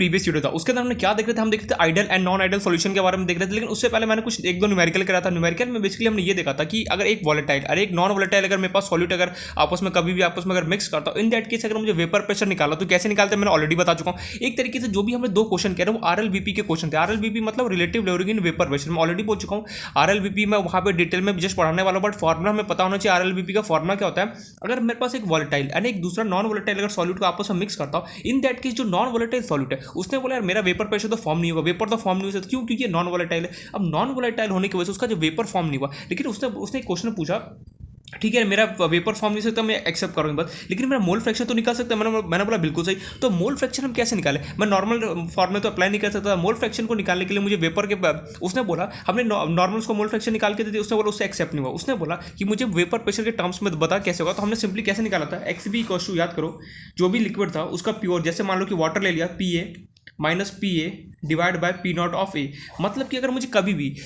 Previous video था उसके अंदर हमने क्या देख रहे थे, हम देख रहे थे ideal and non ideal solution के बारे में देख रहे थे। लेकिन उससे पहले मैंने कुछ एक दो न्यूमेरिकल करा था। न्यूमेरिकल में बेसिकली हमने ये देखा था कि अगर एक वॉलेटाइल और एक नॉन वॉलेटाइल अगर मेरे पास सॉल्यूट अगर आपस में कभी भी आपस में अगर मिक्स करता हूं, इन दैट केस अगर मुझे वेपर प्रेशर निकाला तो कैसे निकालते हैं मैंने ऑलरेडी बता चुका हूं। एक तरीके से जो भी हमने दो क्वेश्चन कह रहे हैं वो आरएलवीपी के क्वेश्चन थे। आरएलवीपी मतलब relative lowering in vapour pressure, मैं ऑलरेडी बोल चुका हूं। आरएलवीपी में वहां पे डिटेल में जस्ट पढ़ाने वाला, बट फॉर्मुला हमें पता होना चाहिए आरएलवीपी का फॉर्मुला क्या होता है। अगर मेरे पास एक वॉलेटाइल यानी एक दूसरा नॉन वॉलेटाइल अगर सॉल्यूट को आपस में मिक्स करता हूं, इन दैट केस जो नॉन वॉलेटाइल सॉल्यूट है उसने बोला यार मेरा वेपर प्रेशर तो फॉर्म नहीं होगा, वेपर तो फॉर्म नहीं हो सकता। क्यों? क्योंकि ये नॉन वॉलेटाइल है। अब नॉन वॉलेटाइल होने की वजह से उसका जो वेपर फॉर्म नहीं हुआ, लेकिन उसने एक क्वेश्चन पूछा, ठीक है मेरा वेपर फॉर्म नहीं सकता, मैं एक्सेप्ट करूंगा बस, लेकिन मेरा मोल फ्रैक्शन तो निकाल सकता है। मैंने बोला बिल्कुल सही। तो मोल फ्रैक्शन हम कैसे निकालें? मैं नॉर्मल फॉर्म में तो अप्लाई नहीं कर सकता। मोल फ्रैक्शन को निकालने के लिए मुझे वेपर के, उसने बोला हमने नॉर्मल उसको मोल फ्रैक्शन निकाल के दे दिया, उसने बोला उससे एक्सेप्ट नहीं हुआ। उसने बोला कि मुझे वेपर प्रेशर के टर्म्स में बता कैसे होगा। तो हमने सिंपली कैसे निकाला था, एक्स बी इक्वल टू, याद करो जो भी लिक्विड था उसका प्योर, जैसे मान लो कि वाटर ले लिया, P A minus P A divide by P naught of A. मतलब कि अगर मुझे कभी भी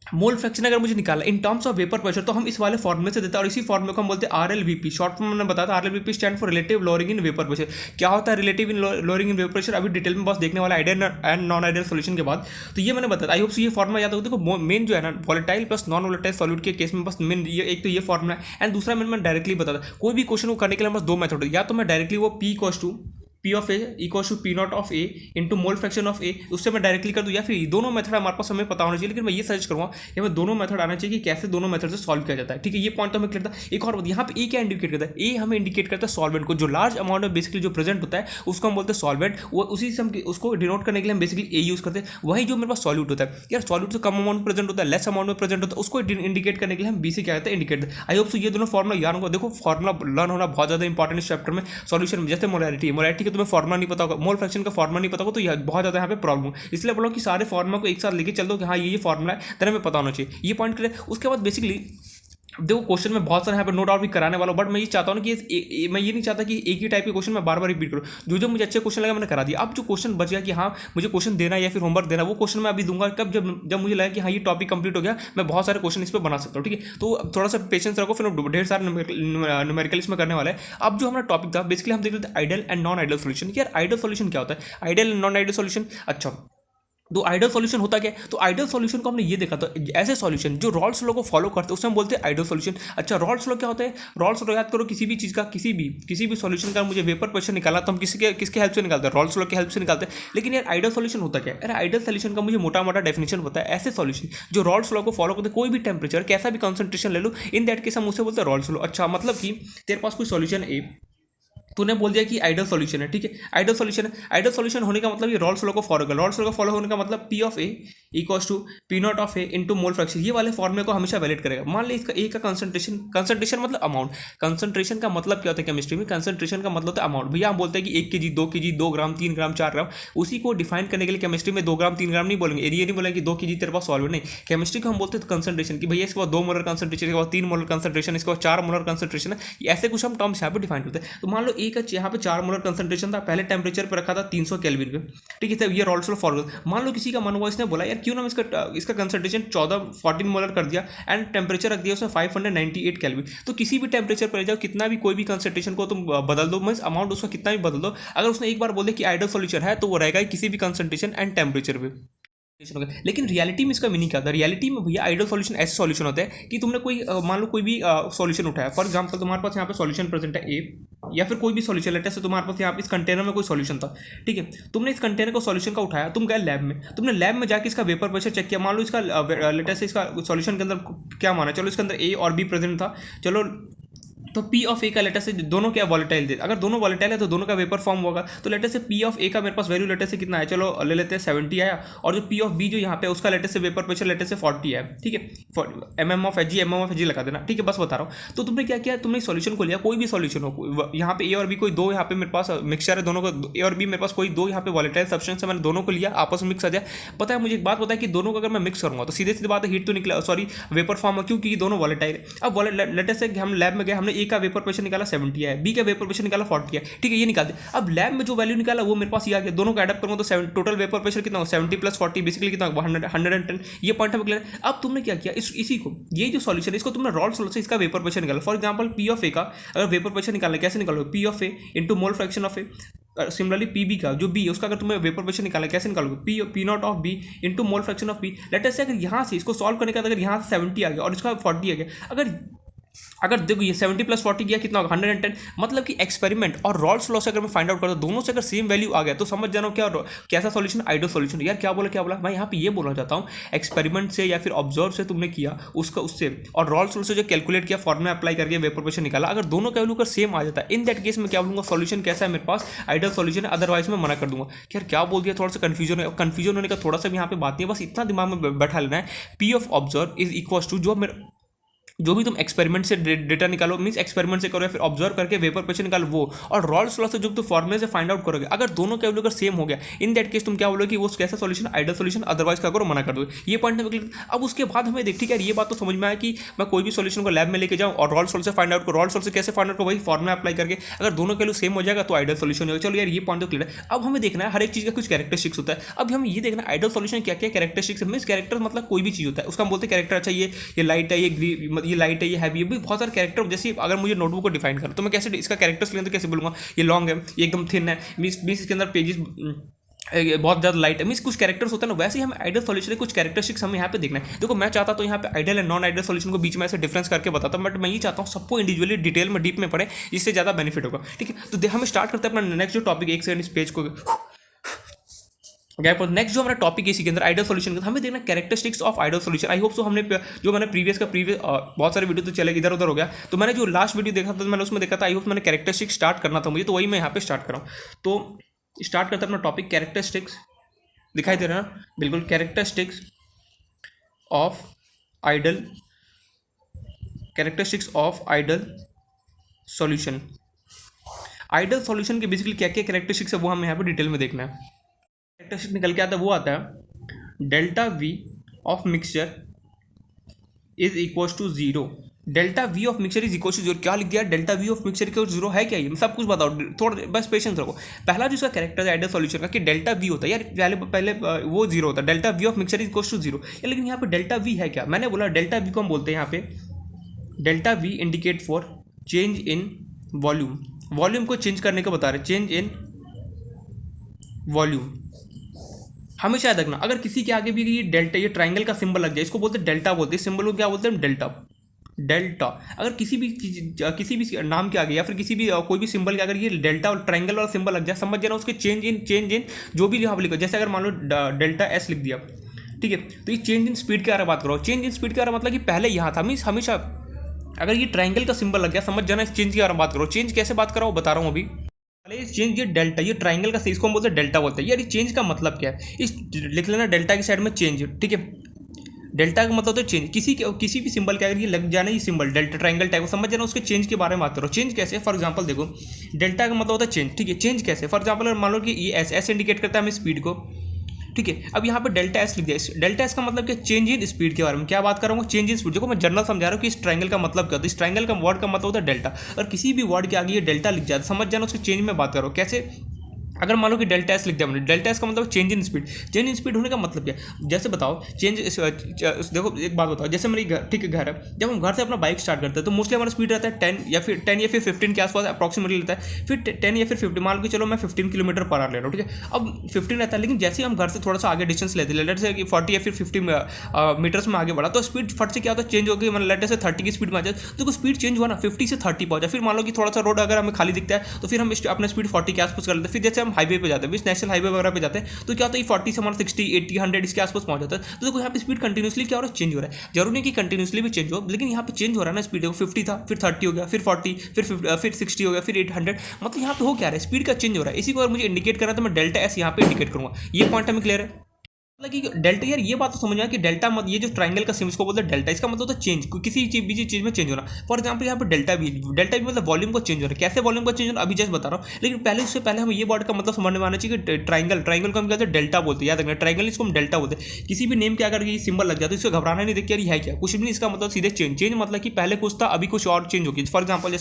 मोल फ्रैक्शन अगर मुझे निकाला in terms of vapour pressure तो हम इस वाले फॉर्मूले से देते हैं, और इसी फॉर्मूले को हम बोलते हैं आरएलवीपी। शॉर्ट फॉर्म मैंने बताया था, RLVP stand for relative lowering in vapour pressure. क्या होता है relative in lowering in vapour pressure, अभी डिटेल में बस देखने वाला ideal and non ideal solution के बाद। तो ये मैंने बताया, आई होप ये फॉर्मूला याद होगा। देखो मेन जो है ना volatile plus non volatile solute के केस में बस मेन ये एक तो ये फॉर्मूला है, एंड दूसरा मैंने डायरेक्टली बताया कोई भी क्वेश्चन को करने के लिए बस दो मेथड है। या तो मैं डायरेक्टली वो P equal to P of A equal to P naught of A into mole fraction of A, उससे मैं डायरेक्टली कर दूँ, या फिर दोनों मेथड हमारे पास हमें पता होना चाहिए। लेकिन मैं ये सजेस्ट करूँगा कि हमें दोनों मेथड आना चाहिए कि कैसे दोनों मेथड से सॉल्व किया जाता है। ठीक है, ये पॉइंट तो हमें क्लियर था। एक और यहाँ पे ए क्या इंडिकेट करता है, ए हमें इंडिकेट करता है सॉल्वेंट को। जो लार्ज अमाउंट में बेसिकली जो प्रेजेंट होता है उसको हम बोलते हैं सॉल्वेंट। वो उसी से हम उसको डिनोट करने के लिए हम बेसिकली ए यूज करते हैं। वही जो मेरे पास सॉल्यूट होता है, यार सॉल्यूट से कम अमाउंट में प्रेजेंट होता है, लेस अमाउंट में प्रेजेंट होता है, उसको इंडिकेट करने के लिए हम बी से क्या कहते हैं इंडिकेट। आई होप सो ये दोनों फॉर्मुला याद होगा। देखो फॉर्मुला लर्न होना बहुत ज्यादा इंपॉर्टेंट इस चैप्टर में सॉल्यूशन में। जैसे मोलैरिटी का तुम्हें फॉर्मुला नहीं पता होगा, मोल फ्रैक्शन का फॉर्मुला नहीं पता होगा, तो यह बहुत ज़्यादा यहाँ पे प्रॉब्लम है। इसलिए बोलो कि सारे फॉर्मुला को एक साथ लेके चल दो कि हाँ ये फॉर्मुला है, तेरे में पता होना चाहिए। ये पॉइंट क्लियर। उसके बाद बेसिकली देखो क्वेश्चन में बहुत सारे यहाँ पे नो डाउट भी कराने वाला हूँ, बट मैं ये चाहता हूँ कि मैं ये नहीं चाहता कि एक ही टाइप के क्वेश्चन मैं बार बार रिपीट करूँ। जो मुझे अच्छे क्वेश्चन लगा मैंने करा दिया। अब जो क्वेश्चन बच गया कि हाँ मुझे क्वेश्चन देना या फिर होमवर्क देना, वो क्वेश्चन मैं अभी दूंगा कब, जब मुझे लगा कि हाँ ये टॉपिक कंप्लीट हो गया, मैं बहुत सारे क्वेश्चन इस पर बना सकता हूँ। ठीक है, तो थोड़ा सा पेशेंस रखो, फिर ढेर सारे न्यूमेरिकल इसमें करने वाला है। अब जो हमारा टॉपिक था बेसिकली हम देख रहे थे ideal and non ideal solution. यार आइडियल सोल्यूशन क्या होता है, ideal and non ideal solution. अच्छा तो आइडियल सॉल्यूशन होता क्या है, तो आइडियल सॉल्यूशन को हमने ये देखा था, ऐसे सॉल्यूशन जो रॉल्स लॉ को फॉलो करते हैं उसे हम बोलते हैं आइडियल सॉल्यूशन। अच्छा रॉल्स लॉ क्या होता है, रॉल्स लॉ याद करो, किसी भी चीज़ का किसी भी सॉल्यूशन का मुझे वेपर प्रेशर निकाला तो हम किसके हेल्प से निकालते हैं, रॉल्स लॉ की हेल्प से निकालते हैं। लेकिन यार आइडियल सॉल्यूशन होता क्या है, यार आइडियल सॉल्यूशन का मुझे मोटा मोटा डेफिनेशन होता है, ऐसे सॉल्यूशन जो रॉल्स लॉ को फॉलो करते हैं, कोई भी टेम्परेचर कैसा भी कॉन्सेंट्रेशन ले लो, इन दैट केस हम उसे बोलते हैं रॉल्स लॉ। अच्छा मतलब कि तेरे पास कोई सॉल्यूशन ए, तूने बोल दिया कि आइडियल सॉल्यूशन है, ठीक है आइडियल सॉल्यूशन है। आइडियल सॉल्यूशन होने का मतलब ये रॉल्स लॉ को फॉलो कर, रॉल्स लॉ को फॉलो होने का मतलब P of A equals to P naught of A into mole fraction, ये वाले फॉर्मूले को हमेशा वैलिड करेगा। मान ली इसका ए का कंसंट्रेशन मतलब अमाउंट, कंसंट्रेशन का मतलब क्या होता है केमिस्ट्री में, कंसंट्रेशन का मतलब होता है अमाउंट। भैया हम बोलते हैं कि 1 kg 2 kg 2 ग्राम 3 ग्राम 4 ग्राम, उसी को डिफाइन करने के लिए केमिस्ट्री में 2 ग्राम 3 ग्राम नहीं बोलेंगे, ये नहीं बोलेंगे कि 2 kg तेरे पास सॉल्वेंट, नहीं। केमिस्ट्री को हम बोलते हैं कंसंट्रेशन की भैया इसके बाद 2 मोलर कंसंट्रेशन, इसके बाद 3 मोलर कंसंट्रेशन, इसके बाद 4 मोलर कंसंट्रेशन है, ऐसे कुछ हम टर्म्स यहाँ पे डिफाइन होते हैं। तो मान लो ए का यहाँ पे 4 मोलर कंसंट्रेशन था, पहले टेम्परेचर पे रखा था 300 केल्विन पे, ठीक है, ये रॉल्स लॉ फॉलो। मान लो किसी का मन हुआ, इसने बोला यार क्यों ना इसका कंसंट्रेशन 14 मोलर कर दिया एंड टेम्परेचर रख दिया उसमें 598 केल्विन। तो किसी भी टेम्परेचर पर जाओ, कितना भी कोई भी कंसंट्रेशन को तुम बदल दो, मींस अमाउंट उसका कितना भी बदल दो, अगर उसने एक बार बोल दिया कि आइडियल सॉल्यूशन है तो वो रहेगा किसी भी कंसंट्रेशन एंड टेम्परेचर पे। लेकिन रियलिटी में इसका मीनिंग क्या था, रियलिटी में भैया आइडियल सॉल्यूशन ऐसे सॉल्यूशन होता है कि तुमने कोई मान लो कोई भी सॉल्यूशन उठाया, फॉर एग्जांपल तुम्हारे पास यहाँ पे सॉल्यूशन प्रेजेंट है ए, या फिर कोई भी सॉल्यूशन लेते हैं, तुम्हारे पास यहाँ पे इस कंटेनर में कोई सॉल्यूशन था, ठीक है, तुमने इस कंटेनर को सॉल्यूशन का उठाया, तुम गए लैब में, तुमने लैब में जाकर इसका वेपर प्रेशर चेक किया, मान लो इसका लेटेस्ट इसका सॉल्यूशन के अंदर क्या माना, चलो इसके अंदर ए और बी प्रेजेंट था, चलो तो पी ऑफ ए का लेटर से दोनों क्या वॉलेटाइल थे, अगर दोनों वॉलेटाइल है तो दोनों का वेपर फॉर्म होगा। तो लेटर से पी ऑफ ए का मेरे पास वैल्यू लेटर से कितना है, चलो ले लेते हैं 70 आया, और जो पी ऑफ बी जो यहाँ पे उसका लेटर से वेपर प्रेशर लेटर से 40 है, ठीक है, mm ऑफ एच जी लगा देना, ठीक है, बस बता रहा हूँ। तो तुमने क्या किया, तुमने सॉल्यूशन को लिया, कोई भी सॉल्यूशन हो, यहाँ पे ए और बी कोई दो यहाँ पे मेरे पास मिक्सचर है, दोनों को ए और बी मेरे पास कोई दो यहाँ पे वॉलेटाइल सब्सटेंस है, मैंने दोनों को लिया, आपस में मिक्स आ जाए। पता है मुझे एक बात पता है कि दोनों को अगर मैं मिक्स करूँगा तो सीधे सीधे बात है हीट तो निकला, सॉरी वेपर फॉर्म है, क्योंकि दोनों वॉलेटाइल है। अब लेटर से हम लैब में गए, हमने ए का वेपर प्रेशर निकाला 70 है, बी का वेपर प्रेशर निकाला 40 है, ठीक है, ये निकाल दे। अब लैब में जो वैल्यू निकाला वो मेरे पास ये आ गया, दोनों को एडअप करूंगा तो टोटल वेपर प्रेशर कितना हो, 70 + 40 बेसिकली कितना 110। ये पॉइंट हमें क्लियर है। अब तुमने क्या किया, इसी को, ये जो सॉल्यूशन है इसको तुमने रॉल्स लॉ से इसका वेपर प्रेशर निकाला। For example P of A का अगर वेपर प्रेशर निकालना, कैसे निकालो, P of A into mole fraction of A, similarly P B का जो बी है उसका अगर तुम्हें वेपर प्रेशर निकालना कैसे निकालोगे, P naught of B into mole fraction of P. Let us से अगर यहाँ से इसको सॉल्व करने का अगर यहाँ से 70 आ गया और इसका 40 आ गया, अगर देखो ये 70 + 40 गया कितना होगा 110, मतलब कि एक्सपेरिमेंट और रॉल्स लॉ से अगर मैं फाइंड आउट करता हूँ दोनों से अगर सेम वैल्यू आ गया तो समझ जाना क्या कैसा सॉल्यूशन, आइडियल सॉल्यूशन। यार क्या बोला मैं यहाँ पे ये बोलना चाहता हूँ, एक्सपेरिमेंट से या फिर ऑब्जर्व से तुमने किया उसका उससे और रॉल्स लॉ से जो कैलकुलेट किया फॉर्मूला अप्लाई करके वेपर प्रेशर निकाला, अगर दोनों का वैल्यू का सेम आ जाता है इन दैट केस में क्या बोलूँगा सॉल्यूशन कैसा है मेरे पास, आइडियल सॉल्यूशन है, अदरवाइज मैं मना कर दूंगा। यार क्या बोल दिया, थोड़ा सा कंफ्यूजन होने का थोड़ा सा भी यहाँ पे बात नहीं है, बस इतना दिमाग में बैठा लेना है, P of observe is equal to जो भी तुम एक्सपेरिमेंट से डेटा निकालो, मींस एक्सपेरिमेंट से करो या फिर ऑब्जर्व करके वेपर प्रेशर निकालो वो, और रॉल्स लॉ से जो तुम फॉर्मूले से फाइंड आउट करोगे, अगर दोनों का वैल्यू अगर सेम हो गया इन दैट केस तुम क्या बोलोगे कि वो कैसा सॉल्यूशन, आइडियल सॉल्यूशन, अदरवाइज क्या करो मना कर दो। ये पॉइंट है। अब उसके बाद हमें देखिए यार ये बात तो समझ में आया कि मैं कोई भी सॉल्यूशन को लैब में लेके जाऊँ और रॉल्स लॉ से फाइंड आउट करो, रॉल्स लॉ से कैसे फाइंड आउट करो, वही फॉर्मूला अप्लाई करके अगर दोनों का वैल्यू सेम हो जाएगा तो आइडियल सॉल्यूशन होगा। चलो यार ये पॉइंट तो क्लियर है। अब हमें देखना है हर एक चीज़ का कुछ कैरेक्टरिस्टिक्स होता है। अब हमें ये देखना है आइडियल सॉल्यूशन क्या क्या कैरेक्टरिस्टिक्स है, मींस कैरेक्टर मतलब कोई भी चीज़ होता है उसका हम बोलते हैं कैरेक्टर। अच्छा ये लाइट है, ये लाइट है, ये हैवी है, बहुत सारे कैरेक्टर। जैसे अगर मुझे नोटबुक को डिफाइन करो तो मैं कैसे इसका कैरेक्टर्स लेंगे तो कैसे बोलूँगा, ये लॉन्ग है, ये एकदम थिन है, मींस इसके अंदर पेजेस बहुत ज़्यादा लाइट है, मींस कुछ कैरेक्टर्स होते हैं ना, वैसे ही हमें आइडियल सॉल्यूशन के कुछ कैरेक्टरिस्टिक्स हमें यहाँ पे देखना है। देखो मैं चाहता तो यहाँ पे ideal and non ideal solution को बीच में ऐसे डिफरेंस करके बताता हूँ, बट मैं ये चाहता हूँ सबको इंडिविजुअली डिटेल में डीप में पढ़े, इससे ज़्यादा बेनिफिट होगा। ठीक है, तो हम स्टार्ट करते हैं अपना नेक्स्ट जो टॉपिक, एक सेकंड इस पेज को गैप। नेक्स्ट जो हमारा टॉपिक है इसी के अंदर आइडियल सॉल्यूशन का, हमें देखना characteristics of ideal solution. I hope so हमने जो मैंने प्रीवियस बहुत सारे वीडियो तो चले इधर उधर हो गया, तो मैंने जो लास्ट वीडियो देखा था मैंने उसमें देखा था, आई होप मैंने कैरेक्टरिस्टिक्स स्टार्ट करना था मुझे, तो वही मैं यहाँ पे स्टार्ट कर रहा हूँ। तो स्टार्ट करते हैं अपना टॉपिक कैरेक्टरिस्टिक्स, दिखाई दे रहा है ना बिल्कुल, characteristics of ideal solution. Ideal solution के बेसिकली क्या क्या कैरेक्टरिस्टिक्स है वो हमें यहाँ पे डिटेल में देखना है। कैरेक्टरिस्टिक निकल के आता है वो आता है delta V of mixture is equal to 0। Delta V of mixture is equal to 0 क्या लिख दिया, delta V of mixture equal to 0 है क्या, ये सब कुछ बताओ, थोड़ा बस पेशेंस रखो। पहला जो इसका कैरेक्टर है आइडियल सॉल्यूशन का कि डेल्टा वी होता है, यार पहले वो 0 होता है, delta V of mixture is equal to 0, लेकिन यहाँ पे डेल्टा वी है क्या, मैंने बोला डेल्टा वी को हम बोलते हैं यहाँ पे delta we indicate for change in volume, volume को चेंज करने को बता रहे, चेंज इन वॉल्यूम। हमेशा याद रखना अगर किसी के आगे भी ये डेल्टा, ये ट्राइंगल का सिंबल लग जाए, इसको बोलते हैं डेल्टा, बोलते हैं सिंबल को क्या बोलते हैं डेल्टा। अगर किसी भी नाम के आगे या फिर किसी भी कोई भी सिंबल के अगर ये डेल्टा और ट्राइंगल वाला सिंबल लग जाए, समझ जाना उसके चेंज इन जो भी यहाँ पर लिखो। जैसे अगर मान लो डेल्टा एस लिख दिया, ठीक है, तो ये चेंज इन स्पीड के बारे में बात करो। चेंज इन स्पीड के बारे में मतलब कि पहले यहाँ था, मीन्स हमेशा अगर ये ट्राइंगल का सिंबल लग गया समझ जाना इस चेंज के बारे में बात करो। चेंज कैसे बात करो बता रहा हूँ अभी। चेंज ये डेल्टा, ये ट्राइंगल का इसको हम बोलते हैं डेल्टा बोलते हैं। यार ये चेंज का मतलब क्या है, इस लिख लेना डेल्टा की साइड में चेंज, ठीक है। डेल्टा का मतलब होता है चेंज, किसी भी सिंबल के अगर ये लग जाना ये सिंबल डेल्टा ट्राइंगल टाइप समझ जाना उसके चेंज के बारे में बात करो। चेंज कैसे, फॉर एग्जांपल देखो डेल्टा का मतलब होता है चेंज, ठीक है। चेंज कैसे, फॉर एग्जांपल अगर मान लो कि ये एस इंडिकेट करता है हमें स्पीड को, ठीक है। अब यहाँ पे डेल्टा एस लिख दिया, डेल्टा एस का मतलब क्या, चेंज इन स्पीड के बारे में क्या बात कर रहा हूँ, चेंज इन स्पीड। देखो मैं जनरल समझा रहा हूँ कि इस ट्राइंगल का मतलब क्या होता है, इस ट्राइंगल का वर्ड का मतलब होता है डेल्टा, और किसी भी वर्ड के आगे ये डेल्टा लिख जाता समझ जाना उसके चेंज में बात करो। कैसे, अगर मान लो कि डेल्टा एस लिख दिया मैंने, डेल्टा एस का मतलब change in speed. Change in speed होने का मतलब क्या, जैसे बताओ चेंज, देखो एक बात बताओ, जैसे मेरी घर, ठीक है, घर है, जब हम घर से अपना बाइक स्टार्ट करते हैं तो मोस्टली हमारा स्पीड रहता है 10 या फिर 15 के आसपास अप्रॉक्सीमेटली रहता है, फिर 10 या फिर 15, मान लो कि चलो मैं 15 किलोमीटर पर आवर ले रहा हूँ, ठीक है। अब 15 रहता है, लेकिन जैसे ही हम घर से थोड़ा सा आगे डिस्टेंस लेते हैं, लेट से 40 या फिर 50 मीटर्स में आगे बढ़ा, तो स्पीड फट से क्या होता है चेंज हो गई, मतलब लेट से 30 की स्पीड में आ जाए, तो स्पीड चेंज हुआ ना, 50 से 30 पहुंचा। फिर मान लो कि थोड़ा सा रोड अगर हमें खाली दिखता है तो फिर हम अपना स्पीड 40 के आसपास कर लेते हैं। फिर जैसे हम हाईवे पे जाते हैं, नेशनल हाईवे वगैरह पे जाते हैं, तो क्या होता है 40 से हमारा 60, 80, 100 इसके आसपास पहुंच जाता है। तो देखो यहाँ पे स्पीड कंटिन्यूसली क्या हो रहा है, चेंज हो रहा है। जरूरी नहीं कि कंटिन्यूसली भी चेंज हो, लेकिन यहाँ पे चेंज हो रहा है ना स्पीड। देखो 50 था, फिर 30 हो गया, फिर 40, फिर 60 हो गया, फिर 800, मतलब यहाँ पे हो क्या रहा है, स्पीड का चेंज हो रहा है। इसी को अगर मुझे इंडिकेट करना है तो मैं डेल्टा एस यहाँ पे इंडिकेट करूँगा। ये पॉइंट हमें क्लियर है, मतलब कि डेल्टा, यार ये बात तो समझ में कि डेल्टा मत, ये जो ट्राइंगल का सिम इसको बोलते हैं डेल्टा, इसका मतलब होता है चेंज, किसी चीज में चेंज होना। फॉर एग्जांपल यहाँ पे डेल्टा भी मतलब वॉल्यूम को चेंज हो रहा है। कैसे वॉल्यूम को चेंज हो रहा है अभी जस्ट बता रहा हूँ, लेकिन पहले उससे पहले हमें ये वर्ड का मतलब समझ में आना चाहिए कि ट्राइंगल को हम कहते हैं डेल्टा बोलते हैं, याद रखना ट्राइंगल इसको हम डेल्टा बोलते हैं। किसी भी नेम के अगर ये सिंबल लग जाता है इसको घबराना नहीं, देखिए यार है क्या, कुछ भी नहीं, इसका मतलब सीधे चेंज मतलब कि पहले कुछ था अभी कुछ और चेंज हो गया। फॉर एग्जाम्पल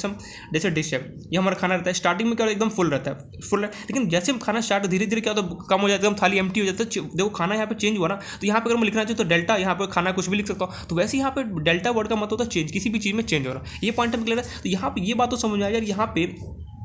जैसे डिश है, ये हमारा खाना रहता है, स्टार्टिंग में क्या एकदम फुल रहता है, फुल है, लेकिन जैसे हम खाना स्टार्ट धीरे धीरे क्या होता है कम हो जाता है, थाली एम्प्टी हो जाता है। देखो खाना यहाँ पे चेंज हुआ ना, तो यहाँ पे अगर मैं लिखना चाहिए तो डेल्टा, यहाँ पे खाना कुछ भी लिख सकता हूँ। तो वैसे यहाँ पे डेल्टा वर्ड का मतलब होता है चेंज, किसी भी चीज़ में चेंज हो रहा है। ये पॉइंट हम क्लियर है। तो यहाँ पे ये बात तो समझ में आया यार, यहाँ पे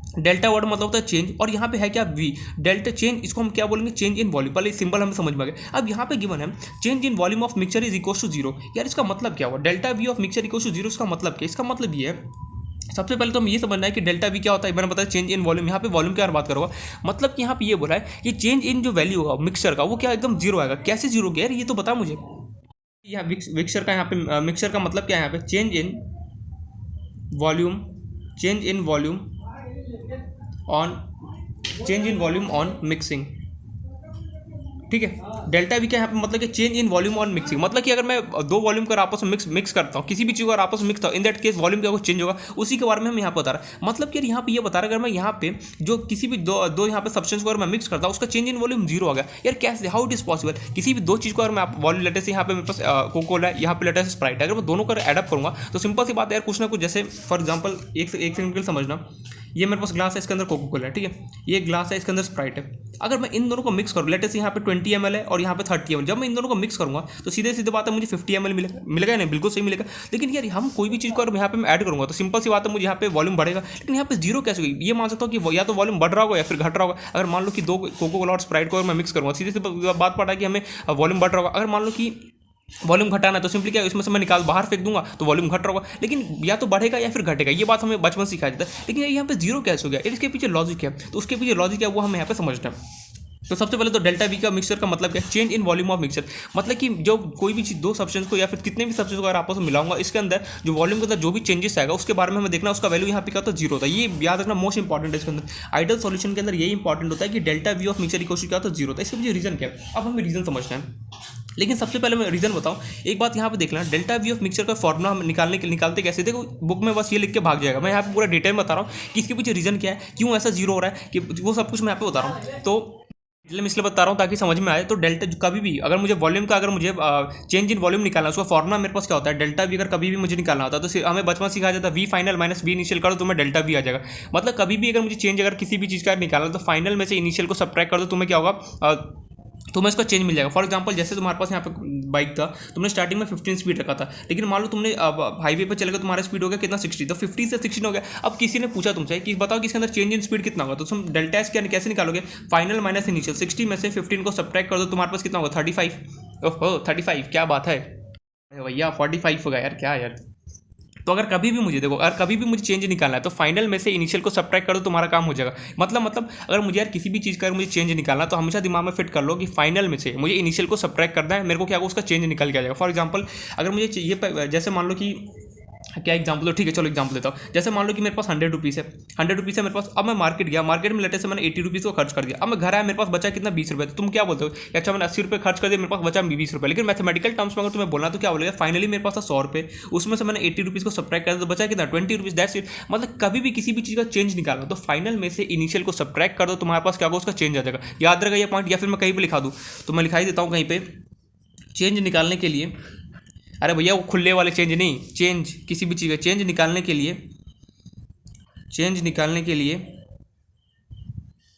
डेल्टा वर्ड मतलब होता है चेंज, और यहाँ पे है क्या वी, डेल्टा चेंज, इसको हम क्या बोलेंगे चेंज इन वॉल्यूम। पहले सिंबल हमें समझ में आ गया। अब यहाँ पे गिवन है change in volume of mixture is equal to zero. यार इसका मतलब क्या हुआ, delta V of mixture equal to zero, इसका मतलब क्या, इसका मतलब ये है सबसे पहले तो हमें ये समझना है कि डेल्टा वी क्या होता है। मैंने बताया चेंज इन वॉल्यूम, यहाँ पे वॉल्यूम की अगर बात करूँगा, मतलब कि यहाँ पे ये बोला है कि चेंज इन जो वैल्यू होगा मिक्सचर का वो क्या एकदम जीरो आएगा। कैसे जीरो गया यार, ये तो बता मुझे। यहाँ मिक्सचर का यहाँ पे मिक्सचर का मतलब क्या है, यहाँ पे change in volume, change in volume on, change in volume on mixing, ठीक है। डेल्टा वी क्या यहाँ पे मतलब कि change in volume on mixing, मतलब कि अगर मैं दो वॉल्यूम को आपस में मिक्स करता हूँ, किसी भी चीज़ को आपस में मिक्स करता हूँ, इन दैट केस वॉल्यूम क्या चेंज होगा, उसी के बारे में हम यहाँ पर बता रहा है। मतलब कि यहाँ पे ये बता रहा है अगर मैं यहाँ पे जो किसी भी दो यहाँ पे सब्सटेंस को अगर मैं मिक्स करता हूँ उसका चेंज इन वॉल्यूम जीरो आ गया। यार कैसे, हाउ इट इज पॉसिबल, किसी भी दो चीज़ को अगर मैं वॉल्यूम लेटे से यहाँ पे मेरे पास कोका कोला है, यहाँ पे लेटे से स्प्राइट है, अगर मैं दोनों को एडअप करूँगा तो सिंपल सी बात है यार, कुछ ना कुछ, जैसे फॉर एग्जाम्पल एक सेकंड के लिए समझना, ये मेरे पास ग्लास है, इसके अंदर कोका कोला है, ठीक है, ये ग्लास है, इसके अंदर स्प्राइट है। अगर मैं इन दोनों को मिक्स करूँ, लेटे से यहाँ पे 20 ml है और यहाँ पे 30 ml, जब मैं इन दोनों को मिक्स करूँगा तो सीधे सीधे बात है मुझे 50 ml मिलेगा नहीं, बिल्कुल सही मिलेगा। लेकिन यार हम कोई भी चीज़ को अगर यहाँ पे मैं ऐड करूँगा तो सिंपल सी बात है मुझे यहाँ पे वॉल्यूम बढ़ेगा, लेकिन यहाँ पे जीरो कैसे होगी। ये मान सकता हूँ कि या तो वॉल्यूम बढ़ रहा होगा या फिर घट रहा होगा। अगर मान लो कि दो कोका कोला और स्प्राइट को अगर मैं मिक्स करूँगा, सीधे से बात पड़ा कि हमें वॉल्यूम बढ़ रहा होगा। अगर मान लो कि वॉल्यूम घटाना है तो सिंपली क्या, इसमें से मैं निकाल बाहर फेंक दूंगा तो वॉल्यूम घट रहा होगा, लेकिन या तो बढ़ेगा या फिर घटेगा। ये बात हमें बचपन से सिखाया जाता है। लेकिन यहाँ पे जीरो कैसे हो गया, इसके पीछे लॉजिक है, तो उसके पीछे लॉजिक है वो हमें यहाँ पे समझना है। तो सबसे पहले तो डेल्टा वी का मिक्सचर का मतलब क्या है, change in volume of mixture, मतलब कि जो कोई भी चीज़ दो सब्सटेंस को या फिर कितने भी सब्सटेंस को अगर आपस में मिलाऊंगा, इसके अंदर जो वॉल्यूम के अंदर जो भी चेंजेस आएगा उसके बारे में हमें देखना, उसका वैल्यू यहाँ पे क्या होता है जीरो होता है। ये याद रखना मोस्ट इंपॉर्टेंट है इसके अंदर। आइडियल सॉल्यूशन के अंदर यही इंपॉर्टेंट होता है कि delta V of mixture equal to क्या होता है जीरो होता है। इसके पीछे रीजन क्या है, अब हमें रीजन समझना है। लेकिन सबसे पहले मैं रीजन बताऊं, एक बात यहाँ पे देख लेना, डेल्टा वी ऑफ मिक्सचर का फॉर्मुला हम निकालते कैसे, देखो बुक में बस ये लिख के भाग जाएगा। मैं यहाँ पे पूरा डिटेल में बता रहा हूँ कि इसके पीछे रीजन क्या है, क्यों ऐसा जीरो हो रहा है, कि वो सब कुछ मैं यहाँ पे बता रहा हूँ। तो मैं इसलिए बता रहा हूँ ताकि समझ में आए। तो डेल्टा कभी भी अगर मुझे वॉल्यूम का, अगर मुझे चेंज इन वॉल्यूम निकालना है, उसका फॉर्मुला मेरे पास क्या होता है, डेल्टा वी। अगर कभी भी मुझे निकालना होता है तो हमें बचपन सिखाया जाता है V final minus V initial करो, तुम्हें डेल्टा वी आ जाएगा। मतलब कभी भी अगर मुझे चेंज अगर किसी भी चीज़ का निकालना तो फाइनल में से इनिशियल को सब्ट्रैक्ट कर दो, तुम्हें क्या होगा, तुम्हें इसका चेंज मिल जाएगा। फॉर एग्जांपल जैसे तुम्हारे पास यहाँ पे बाइक था, तुमने स्टार्टिंग में 15 स्पीड रखा था, लेकिन मान लो तुमने हाईवे पे चले गए, तुम्हारा स्पीड हो गया कितना 60, तो 50 से 16 हो गया। अब किसी ने पूछा तुमसे कि बताओ कि इसके अंदर चेंज इन स्पीड कितना होगा, तो तुम डेल्टा एस कैसे निकालोगे, फाइनल माइनस इनिशियल, 60 में से 15 को सब्ट्रैक्ट कर दो, तुम्हारे पास कितना होगा 35। ओहो 35, क्या बात है भैया, 45 होगा यार, क्या यार। तो अगर कभी भी मुझे देखो, अगर कभी भी मुझे चेंज निकालना है तो फाइनल में से इनिशियल को सब्ट्रैक्ट कर दो, तुम्हारा काम हो जाएगा। मतलब अगर मुझे यार किसी भी चीज़ का अगर मुझे चेंज निकालना तो हमेशा दिमाग में फिट कर लो कि फाइनल में से मुझे इनिशियल को सब्ट्रैक्ट करना है, मेरे को क्या उसका चेंज निकल के आ जाएगा। फॉर एग्जाम्पल अगर मुझे ये जैसे मान लो कि क्या एग्जाम्पल दो, ठीक है चलो एग्जाम्पल देता हूँ। जैसे मान लो कि मेरे पास 100 रुपीज़ है, 100 रुपीज़ है मेरे पास। अब मैं मार्केट गया, मार्केट में लेटे से मैंने 80 रुपीज़ को खर्च कर दिया। अब मैं घर आया, मेरे पास बचा कितना 20 रुपये। तो तुम क्या बोलते हो, अच्छा मैंने 80 रुपये खर्च कर दिया, मेरे पास बचा 20 रुपये। लेकिन मैथमेटिकल टर्म्स में अगर तुम्हें बोलना तो क्या बोलेगा, फाइनली मेरे पास था 100 रुपये, उसमें से मैंने 80 रुपीज़ को सब्ट्रैक्ट कर दिया तो बचा कितना 20 रुपीज़, दैट्स इट। मतलब कभी भी किसी भी चीज़ का चेंज निकालो तो फाइनल में से इनिशियल को सब्ट्रैक्ट कर दो, तुम्हारे पास क्या होगा उसका चेंज आ जाएगा। याद रहेगा ये पॉइंट, या फिर मैं कहीं पर लिखा दूँ तो मैं लिखा ही देता हूँ कहीं पर, चेंज निकालने के लिए, अरे भैया वो खुले वाले चेंज नहीं, चेंज किसी भी चीज़ का चेंज निकालने के लिए